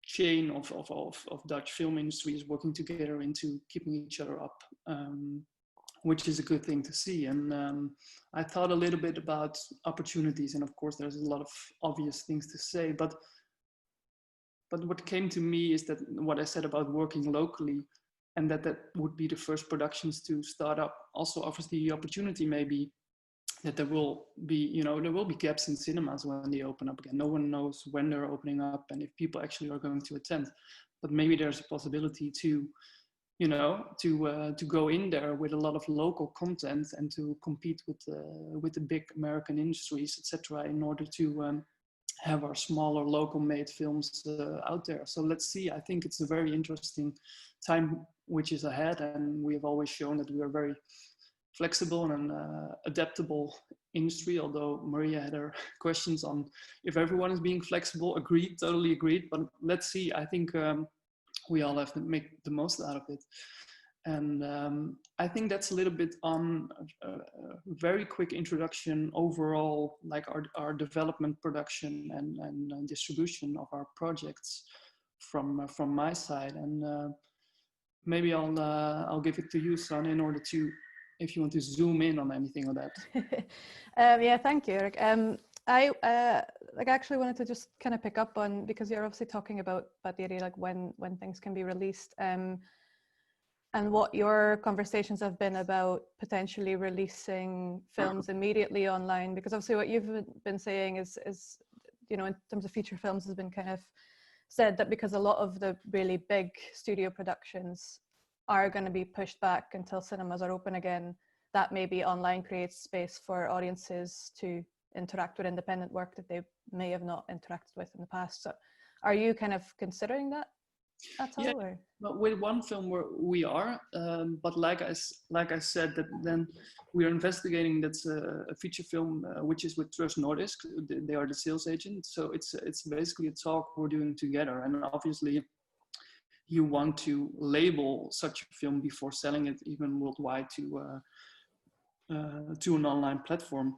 chain of Dutch film industry is working together into keeping each other up, which is a good thing to see. And I thought a little bit about opportunities, and of course there's a lot of obvious things to say, but what came to me is that what I said about working locally, and that would be the first productions to start up, also offers the opportunity maybe that there will be, there will be gaps in cinemas when they open up again. No one knows when they're opening up and if people actually are going to attend, but maybe there's a possibility to you know, to go in there with a lot of local content and to compete with the big American industries, etc., in order to have our smaller local made films out there. So let's see. I think it's a very interesting time which is ahead, and we have always shown that we are very flexible and adaptable industry, although Marija had her questions on if everyone is being flexible. Agreed, totally agreed, but let's see. I think we all have to make the most out of it. And I think that's a little bit on a very quick introduction overall, like our development, production, and distribution of our projects from my side. And maybe I'll give it to you, Sanne, in order to, if you want to zoom in on anything of that. Yeah, thank you, Erik. I actually wanted to just kind of pick up on, because you're obviously talking about the idea like when things can be released, and what your conversations have been about potentially releasing films immediately online, because obviously what you've been saying is you know, in terms of feature films, has been kind of said that because a lot of the really big studio productions are going to be pushed back until cinemas are open again, that maybe online creates space for audiences to interact with independent work that they may have not interacted with in the past. So are you kind of considering that at all? Yeah, or? but with one film we are, but like I said, that then we are investigating. That's a feature film which is with Trust Nordisk. They are the sales agent, so it's basically a talk we're doing together. And obviously, you want to label such a film before selling it even worldwide to an online platform.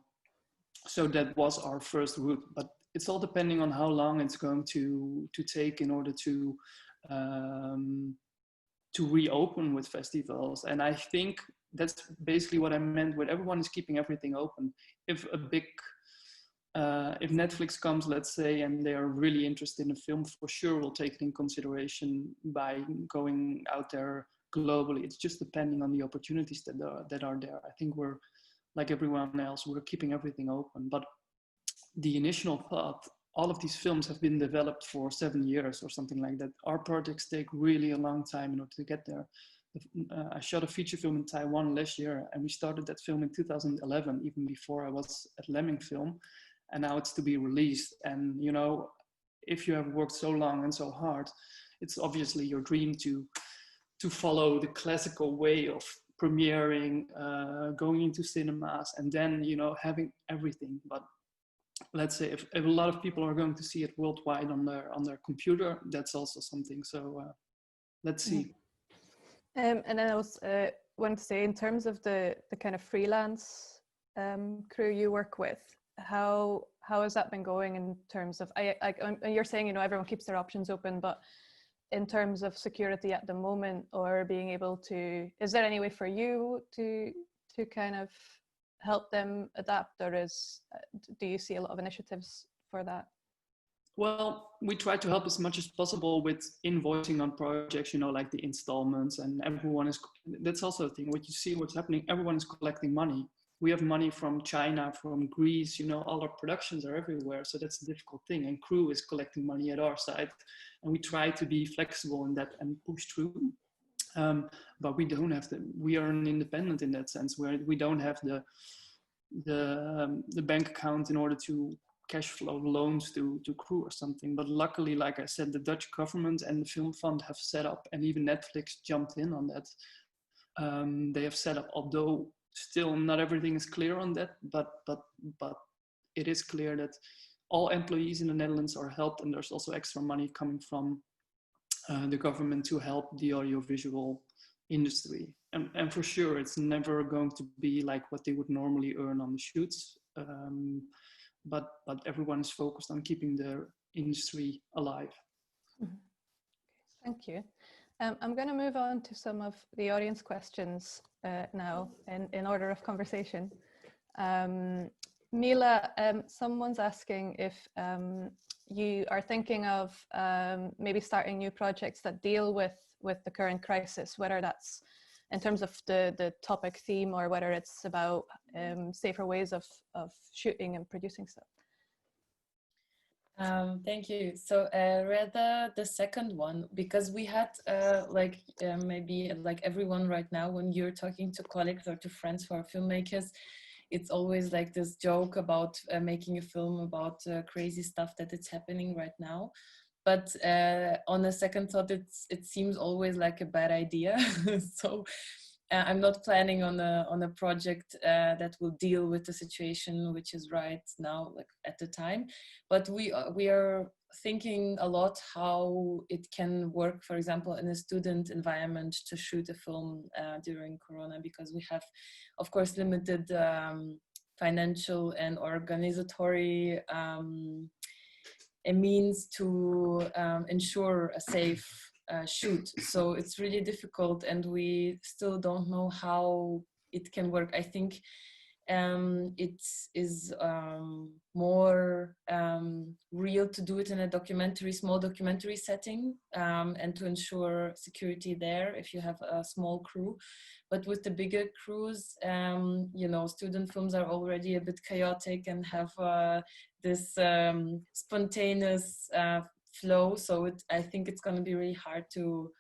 So that was our first route, but it's all depending on how long it's going to take in order to reopen with festivals. And I think that's basically what I meant with everyone is keeping everything open. If Netflix comes, let's say, and they are really interested in a film, for sure we'll take it in consideration by going out there globally. It's just depending on the opportunities that are there. I think we're, like everyone else, we're keeping everything open. But the initial thought, all of these films have been developed for 7 years or something like that. Our projects take really a long time in order to get there. I shot a feature film in Taiwan last year, and we started that film in 2011, even before I was at Lemming Film. And now it's to be released. And, you know, if you have worked so long and so hard, it's obviously your dream to follow the classical way of premiering, going into cinemas, and then, you know, having everything. But let's say if a lot of people are going to see it worldwide on their computer, that's also something. So let's see. And then I was wanted to say, in terms of the kind of freelance crew you work with, how has that been going in terms of, you're saying, you know, everyone keeps their options open, but in terms of security at the moment, or being able to, is there any way for you to kind of help them adapt, or do you see a lot of initiatives for that? Well, we try to help as much as possible with invoicing on projects, you know, like the installments, and everyone is, that's also a thing. What you see, what's happening, everyone is collecting money. We have money from China, from Greece, you know, all our productions are everywhere. So that's a difficult thing. And crew is collecting money at our side. And we try to be flexible in that and push through. But we don't have we are an independent in that sense, where we don't have the bank account in order to cash flow loans to crew or something. But luckily, like I said, the Dutch government and the Film Fund have set up, and even Netflix jumped in on that. They have set up, although still not everything is clear on that, but it is clear that all employees in the Netherlands are helped, and there's also extra money coming from the government to help the audiovisual industry. And for sure, it's never going to be like what they would normally earn on the shoots. But everyone is focused on keeping their industry alive. Thank you. I'm going to move on to some of the audience questions now in order of conversation. Mila, someone's asking if you are thinking of maybe starting new projects that deal with the current crisis, whether that's in terms of the topic theme, or whether it's about safer ways of shooting and producing stuff. Thank you. So rather the second one, because we had maybe like everyone right now, when you're talking to colleagues or to friends who are filmmakers, it's always like this joke about making a film about crazy stuff that it's happening right now. But on a second thought, it seems always like a bad idea. So I'm not planning on a project that will deal with the situation which is right now, like at the time. But we are thinking a lot how it can work, for example, in a student environment to shoot a film during Corona, because we have, of course, limited financial and organizatory a means to ensure a safe shoot. So it's really difficult, and we still don't know how it can work. I think it is more real to do it in a small documentary setting, and to ensure security there if you have a small crew. But with the bigger crews, you know, student films are already a bit chaotic and have this spontaneous flow. So I think it's going to be really hard to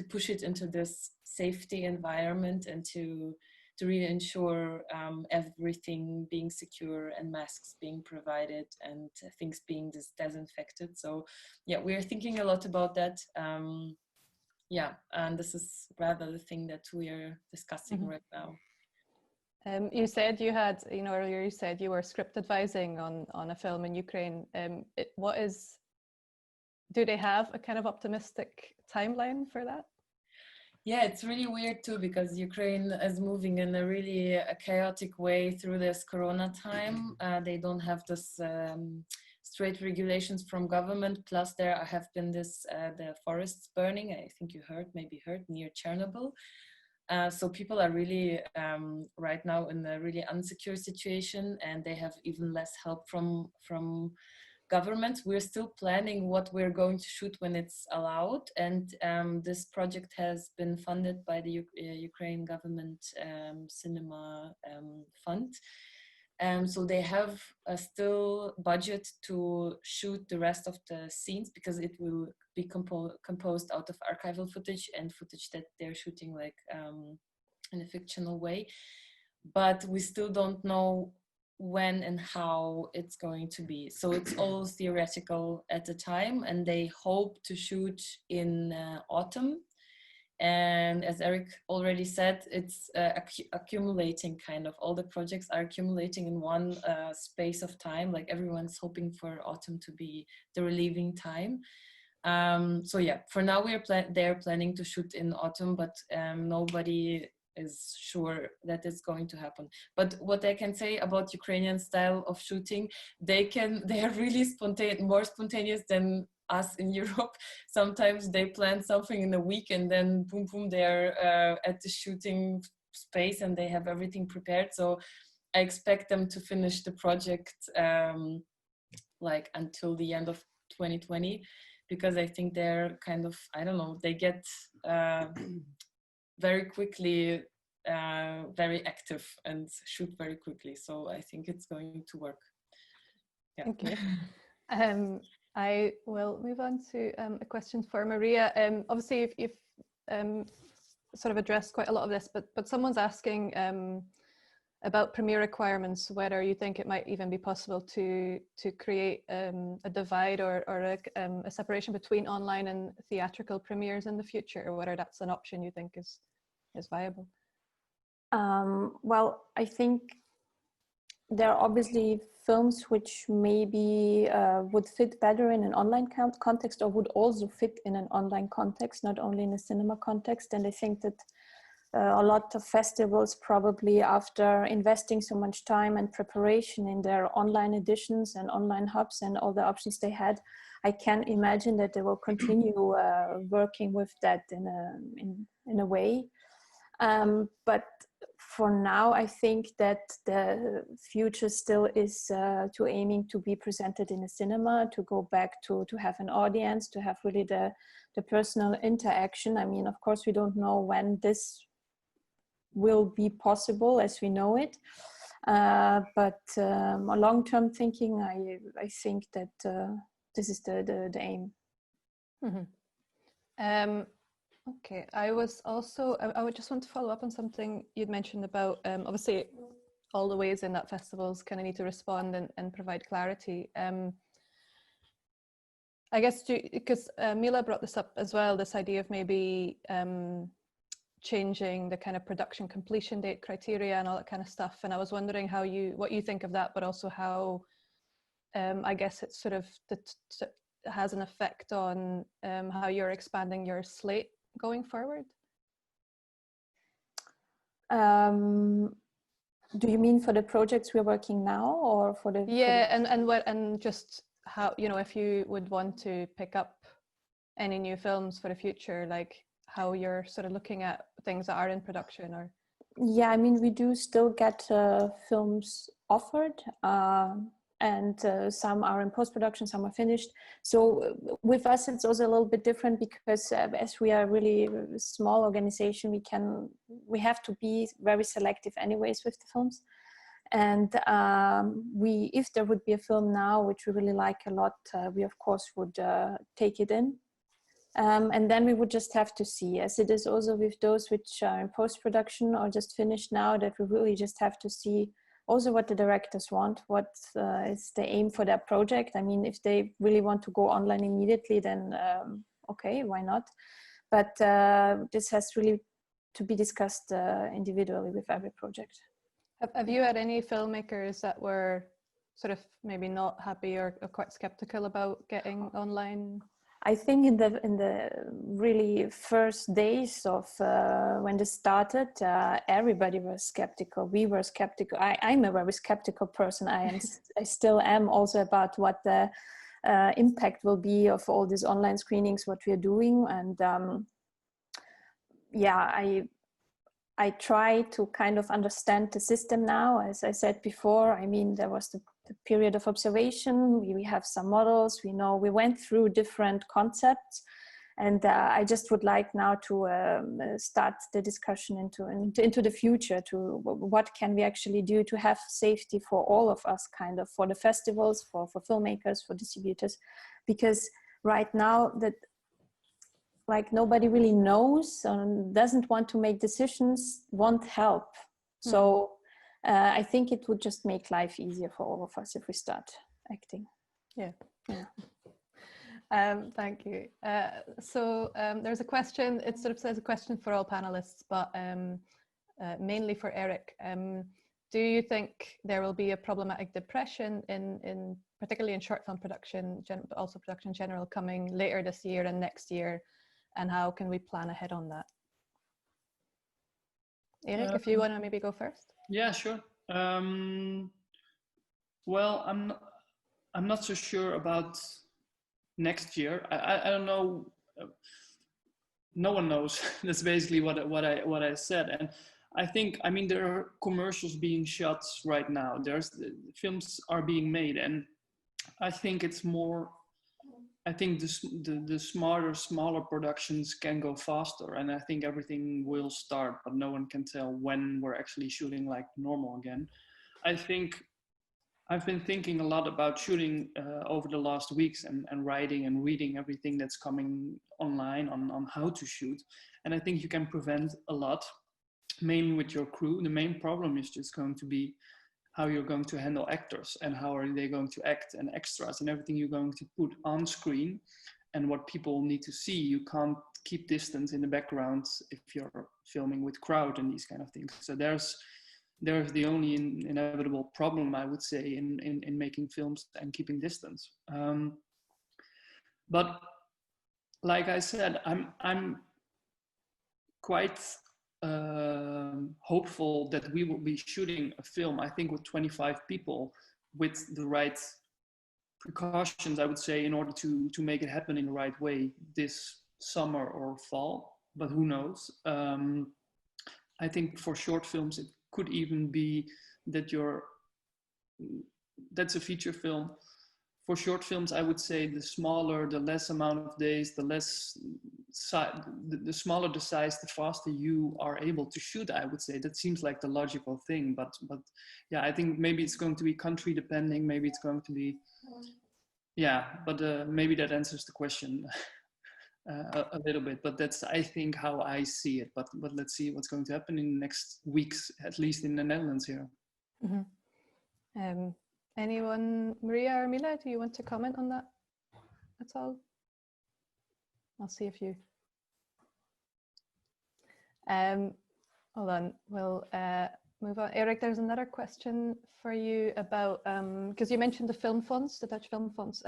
push it into this safety environment and to really ensure everything being secure and masks being provided and things being disinfected. So yeah, we're thinking a lot about that. Yeah, and this is rather the thing that we are discussing right now. You said you had, you know, earlier you said you were script advising on a film in Ukraine. Do they have a kind of optimistic timeline for that? Yeah, it's really weird too, because Ukraine is moving in a really chaotic way through this Corona time. They don't have this straight regulations from government. Plus there have been the forests burning. I think you maybe heard near Chernobyl. So people are really right now in a really unsecure situation, and they have even less help from government. We're still planning what we're going to shoot when it's allowed, and this project has been funded by the Ukraine government cinema fund. So they have a still budget to shoot the rest of the scenes, because it will be composed out of archival footage and footage that they're shooting like in a fictional way. But we still don't know when and how it's going to be. So it's all theoretical at the time, and they hope to shoot in autumn. And as Erik already said, it's accumulating, kind of. All the projects are accumulating in one space of time. Like everyone's hoping for autumn to be the relieving time. So yeah, for now they're planning to shoot in autumn, but nobody is sure that it's going to happen. But what I can say about Ukrainian style of shooting, they are really more spontaneous than us in Europe. Sometimes they plan something in a week, and then boom, boom, they're at the shooting space and they have everything prepared. So I expect them to finish the project like until the end of 2020, because I think they're kind of, I don't know, they get very quickly very active and shoot very quickly. So I think it's going to work. Yeah. Thank you. I will move on to a question for Marija. Obviously, you've sort of addressed quite a lot of this, but someone's asking about premiere requirements, whether you think it might even be possible to create a divide or a separation between online and theatrical premieres in the future, or whether that's an option you think is viable. Well, I think there are obviously films which maybe would fit better in an online context, or would also fit in an online context, not only in a cinema context. And I think that a lot of festivals, probably after investing so much time and preparation in their online editions and online hubs and all the options they had, I can imagine that they will continue working with that in a way. But for now, I think that the future still is to aiming to be presented in a cinema, to go back to have an audience, to have really the personal interaction. I mean, of course, we don't know when this will be possible as we know it. But a long-term thinking, I think that this is the aim. Mm-hmm. Okay, I was also, I would just want to follow up on something you'd mentioned about, obviously, all the ways in that festivals kind of need to respond and provide clarity. I guess because Mila brought this up as well, this idea of maybe changing the kind of production completion date criteria and all that kind of stuff. And I was wondering what you think of that, but also how, I guess it's sort of, has an effect on how you're expanding your slate going forward. Do you mean for the projects we're working now, or for the? Yeah, and just how, you know, if you would want to pick up any new films for the future, like how you're sort of looking at things that are in production, or. Yeah, I mean, we do still get films offered, and some are in post-production, some are finished. So with us, it's also a little bit different because as we are really a small organization, we have to be very selective anyways with the films. And if there would be a film now, which we really like a lot, we of course would take it in. And then we would just have to see, as it is also with those which are in post-production or just finished now, that we really just have to see also what the directors want, what is the aim for their project. I mean, if they really want to go online immediately, then okay, why not? But this has really to be discussed individually with every project. Have you had any filmmakers that were sort of maybe not happy or quite skeptical about getting online? I think in the really first days of when this started, everybody was skeptical. We were skeptical. I'm a very skeptical person. I still am also about what the impact will be of all these online screenings, what we are doing. And yeah, I try to kind of understand the system now. As I said before, I mean, there was the period of observation. We have some models. We know we went through different concepts, and I just would like now to start the discussion into the future. To what can we actually do to have safety for all of us, kind of for the festivals, for filmmakers, for distributors, because right now that. Like nobody really knows and doesn't want to make decisions, won't help. So I think it would just make life easier for all of us if we start acting. Yeah. Thank you. So there's a question, it sort of says a question for all panelists, but mainly for Erik. Do you think there will be a problematic depression in particularly in short film production, but also production in general, coming later this year and next year? And how can we plan ahead on that? Erik, if you want to maybe go first. Yeah, sure. Well, I'm not so sure about next year. I don't know. No one knows. That's basically what I said. And I think, I mean, there are commercials being shot right now. Films are being made, and I think it's more. I think the smarter, smaller productions can go faster, and I think everything will start, but no one can tell when we're actually shooting like normal again. I think I've been thinking a lot about shooting over the last weeks and writing and reading everything that's coming online on how to shoot. And I think you can prevent a lot, mainly with your crew. The main problem is just going to be how you're going to handle actors and how are they going to act, and extras and everything you're going to put on screen and what people need to see. You can't keep distance in the background if you're filming with crowd and these kind of things. So there's the only inevitable problem, I would say, in making films and keeping distance. But like I said, I'm quite hopeful that we will be shooting a film, I think, with 25 people, with the right precautions, I would say, in order to make it happen in the right way this summer or fall, but who knows. I think for short films, it could even be that that's a feature film. For short films, I would say the smaller, the less amount of days, the smaller the size, the faster you are able to shoot, I would say. That seems like the logical thing, but yeah, I think maybe it's going to be country depending. Maybe it's going to be, yeah, but maybe that answers the question a little bit. But that's, I think, how I see it. But let's see what's going to happen in the next weeks, at least in the Netherlands here. Mm-hmm. Anyone, Marija or Mila, do you want to comment on that at all? I'll see if you. Hold on, we'll move on. Erik, there's another question for you about, because you mentioned the film funds, the Dutch film funds.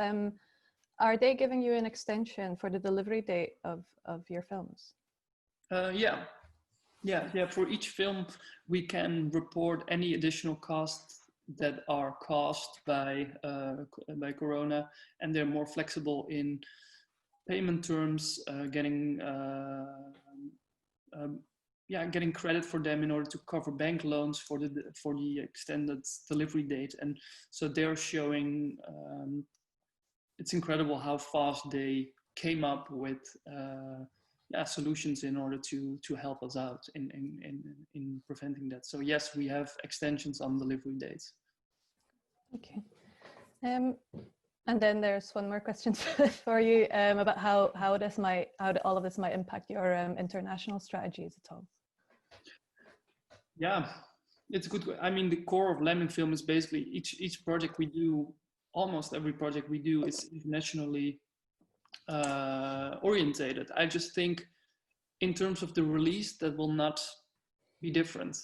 Are they giving you an extension for the delivery date of your films? Yeah. For each film, we can report any additional costs that are caused by Corona, and they're more flexible in payment terms, getting credit for them in order to cover bank loans for the extended delivery date. And so they're showing, it's incredible how fast they came up with solutions in order to help us out in preventing that. So yes, we have extensions on delivery dates. Okay. And then there's one more question for you about how all of this might impact your international strategies at all. Yeah, it's good. I mean, the core of Lemming Film is basically each project we do, almost every project we do is internationally orientated. I just think in terms of the release, that will not be different,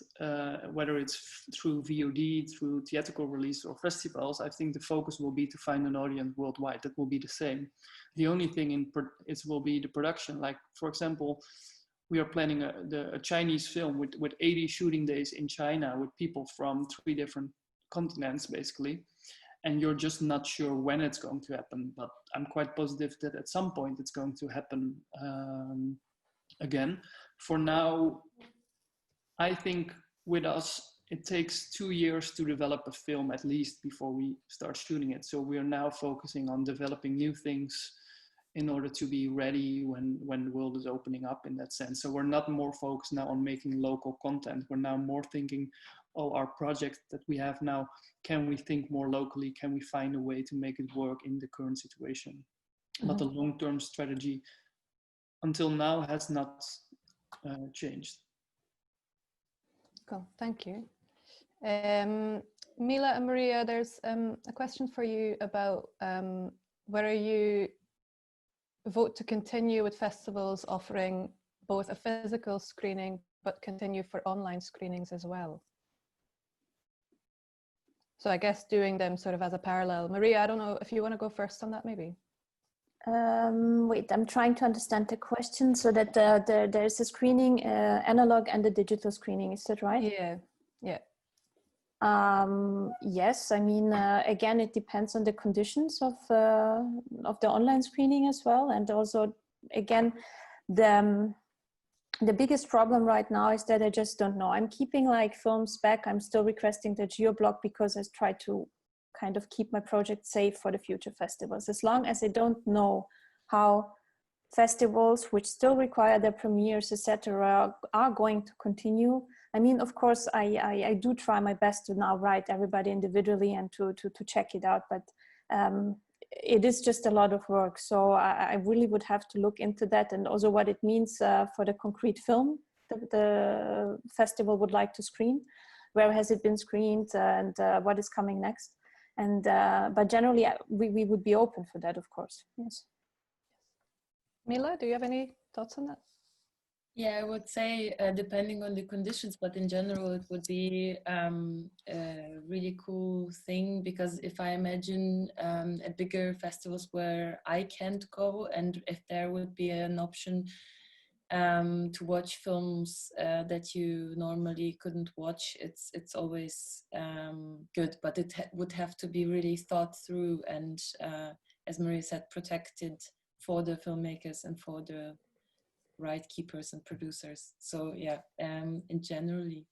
whether it's through VOD, through theatrical release or festivals. I think the focus will be to find an audience worldwide. That will be the same. The only thing will be the production. Like, for example, we are planning a Chinese film with 80 shooting days in China with people from 3 different continents, basically. And you're just not sure when it's going to happen. But I'm quite positive that at some point it's going to happen again. For now, I think with us, it takes 2 years to develop a film at least before we start shooting it. So we are now focusing on developing new things in order to be ready when the world is opening up in that sense. So we're not more focused now on making local content. We're now more thinking, oh, our project that we have now, can we think more locally? Can we find a way to make it work in the current situation? Mm-hmm. But the long-term strategy until now has not changed. Cool, thank you. Mila and Marija, there's a question for you about whether you vote to continue with festivals offering both a physical screening but continue for online screenings as well. So I guess doing them sort of as a parallel. Marija, I don't know if you want to go first on that, maybe. Wait, I'm trying to understand the question. So that there's a screening, analog and a digital screening, is that right? Yeah. Yes, I mean, again, it depends on the conditions of the online screening as well. And also, again, the biggest problem right now is that I just don't know. I'm keeping like films back. I'm still requesting the geo-block because I try to kind of keep my project safe for the future festivals. As long as I don't know how festivals, which still require their premieres, etc., are going to continue. I mean, of course, I do try my best to now write everybody individually and to check it out, but it is just a lot of work. So I really would have to look into that, and also what it means for the concrete film the festival would like to screen. Where has it been screened, and what is coming next? And but generally, we would be open for that, of course. Yes. Mila, do you have any thoughts on that? Yeah, I would say depending on the conditions, but in general, it would be a really cool thing, because if I imagine at bigger festivals where I can't go, and if there would be an option to watch films that you normally couldn't watch, it's always good, but it would have to be really thought through and, as Marija said, protected for the filmmakers and for the right keepers and producers. So yeah, in generally.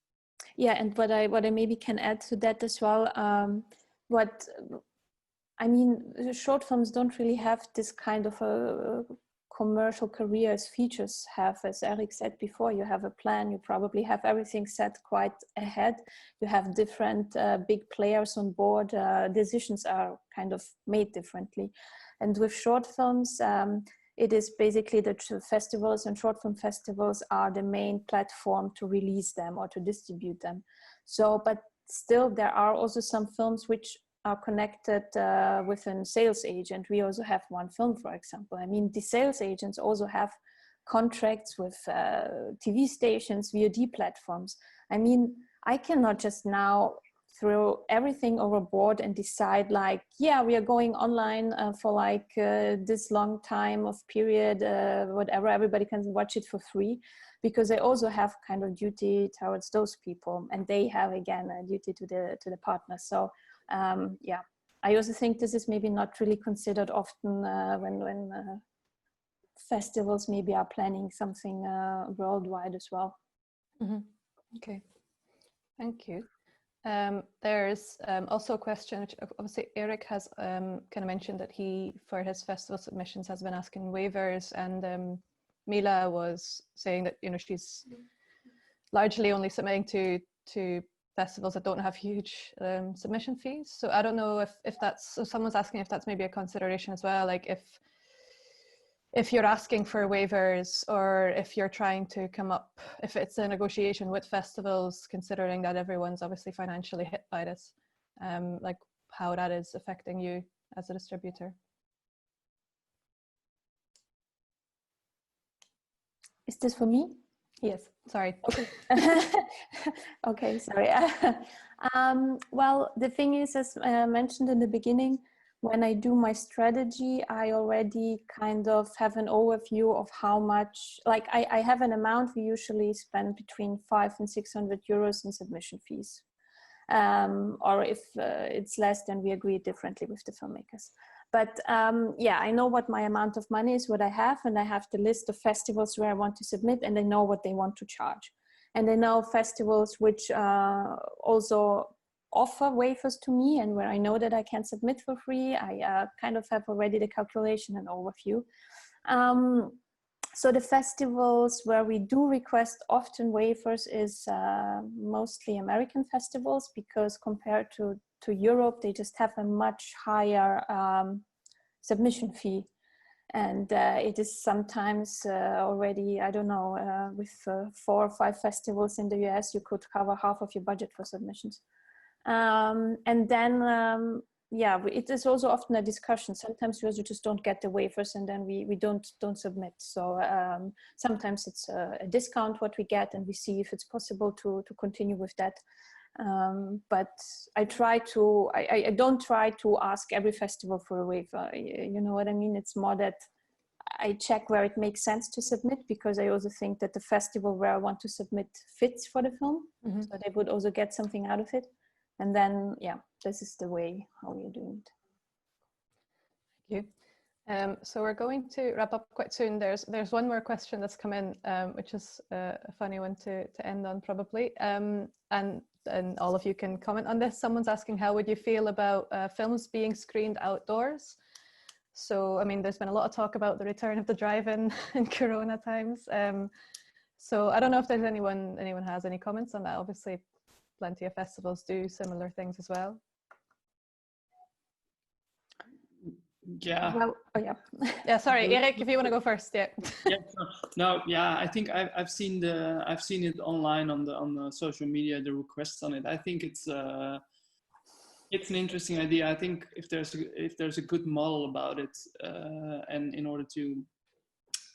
Yeah, and what I maybe can add to that as well, what I mean, short films don't really have this kind of a commercial career as features have, as Erik said before, you have a plan, you probably have everything set quite ahead, you have different big players on board, decisions are kind of made differently. And with short films, it is basically the festivals and short film festivals are the main platform to release them or to distribute them. So, but still there are also some films which are connected with a sales agent. We also have one film, for example. I mean, the sales agents also have contracts with TV stations, VOD platforms. I mean, I cannot just now throw everything overboard and decide like, yeah, we are going online for like this long time of period, whatever, everybody can watch it for free, because they also have kind of duty towards those people, and they have again a duty to the partner. So yeah, I also think this is maybe not really considered often when festivals maybe are planning something worldwide as well. Mm-hmm. Okay, thank you. There's also a question which obviously Erik has kind of mentioned that he, for his festival submissions, has been asking waivers, and Mila was saying that, you know, she's largely only submitting to festivals that don't have huge submission fees. So I don't know if that's, so someone's asking if that's maybe a consideration as well, like if you're asking for waivers, or if you're trying to come up, if it's a negotiation with festivals, considering that everyone's obviously financially hit by this, like how that is affecting you as a distributor. Is this for me? Yes, sorry. Okay, okay, sorry. Well, the thing is, as mentioned in the beginning, when I do my strategy, I already kind of have an overview of how much, like I have an amount we usually spend between 500 and 600 euros in submission fees. Or if it's less, then we agree differently with the filmmakers. But yeah, I know what my amount of money is, what I have, and I have the list of festivals where I want to submit, and I know what they want to charge. And I know festivals which also offer waivers to me, and where I know that I can submit for free. I kind of have already the calculation and overview. So the festivals where we do request often waivers is mostly American festivals, because compared to Europe, they just have a much higher submission fee. And it is sometimes already, I don't know, with 4 or 5 festivals in the US, you could cover half of your budget for submissions. And then, yeah, it is also often a discussion. Sometimes we also just don't get the waivers, and then we don't submit. So sometimes it's a discount what we get, and we see if it's possible to continue with that. But I try to, I don't try to ask every festival for a waiver. You know what I mean? It's more that I check where it makes sense to submit, because I also think that the festival where I want to submit fits for the film. Mm-hmm. So they would also get something out of it. And then, yeah, this is the way how we're doing it. Thank you. So we're going to wrap up quite soon. There's one more question that's come in, which is a funny one to end on probably. And all of you can comment on this. Someone's asking, how would you feel about films being screened outdoors? So, I mean, there's been a lot of talk about the return of the drive-in in Corona times. So I don't know if there's anyone has any comments on that. Obviously, plenty of festivals do similar things as well. Yeah. Well, oh, yeah. Yeah. Sorry, Erik, if you want to go first. Yeah. Yeah. No. Yeah. I think I've seen it online on the social media, the requests on it. I think it's an interesting idea. I think if there's a good model about it, and in order to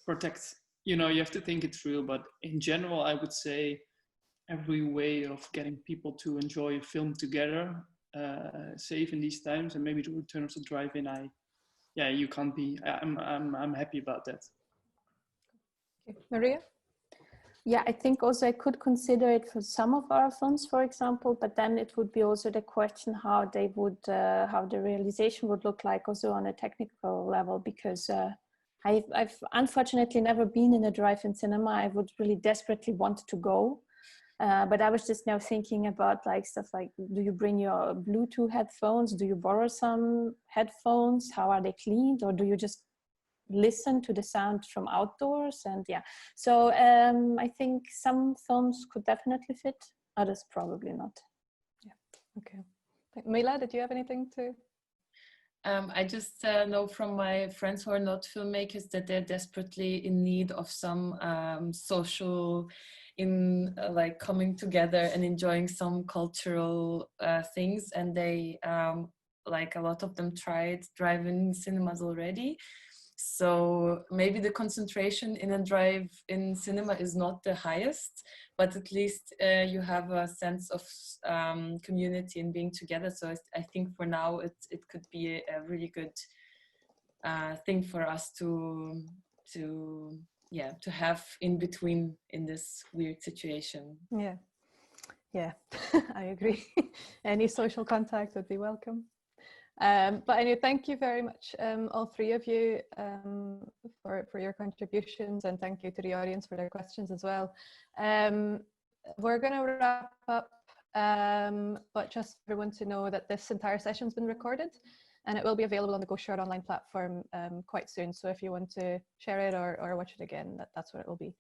protect, you have to think it through. But in general, I would say every way of getting people to enjoy a film together, safe in these times, and maybe the return of the drive-in, you can't be. I'm happy about that. Okay. Marija? Yeah, I think also I could consider it for some of our films, for example, but then it would be also the question how they would, how the realization would look like also on a technical level, because I've unfortunately never been in a drive-in cinema. I would really desperately want to go. But I was just now thinking about like stuff like, do you bring your Bluetooth headphones? Do you borrow some headphones? How are they cleaned? Or do you just listen to the sound from outdoors. And yeah, so I think some films could definitely fit, others probably not. Yeah, okay. Mila, did you have anything to? I just know from my friends who are not filmmakers that they're desperately in need of some social, like coming together and enjoying some cultural things, and they like a lot of them tried drive-in cinemas already. So maybe the concentration in a drive-in cinema is not the highest, but at least you have a sense of community and being together. So I think for now it could be a really good thing for us to have in between in this weird situation. Yeah, I agree. Any social contact would be welcome. But anyway, thank you very much, all three of you, for your contributions, and thank you to the audience for their questions as well. We're going to wrap up, but just for everyone to know that this entire session has been recorded, and it will be available on the Go Short online platform quite soon. So if you want to share it or watch it again, that's what it will be.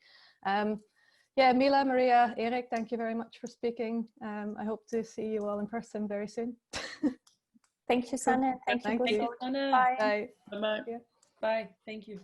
Yeah, Mila, Marija, Erik, thank you very much for speaking. I hope to see you all in person very soon. Thank you, Sanne. Thank you. Thank you. Sanne. Bye. Bye-bye. Bye. Thank you.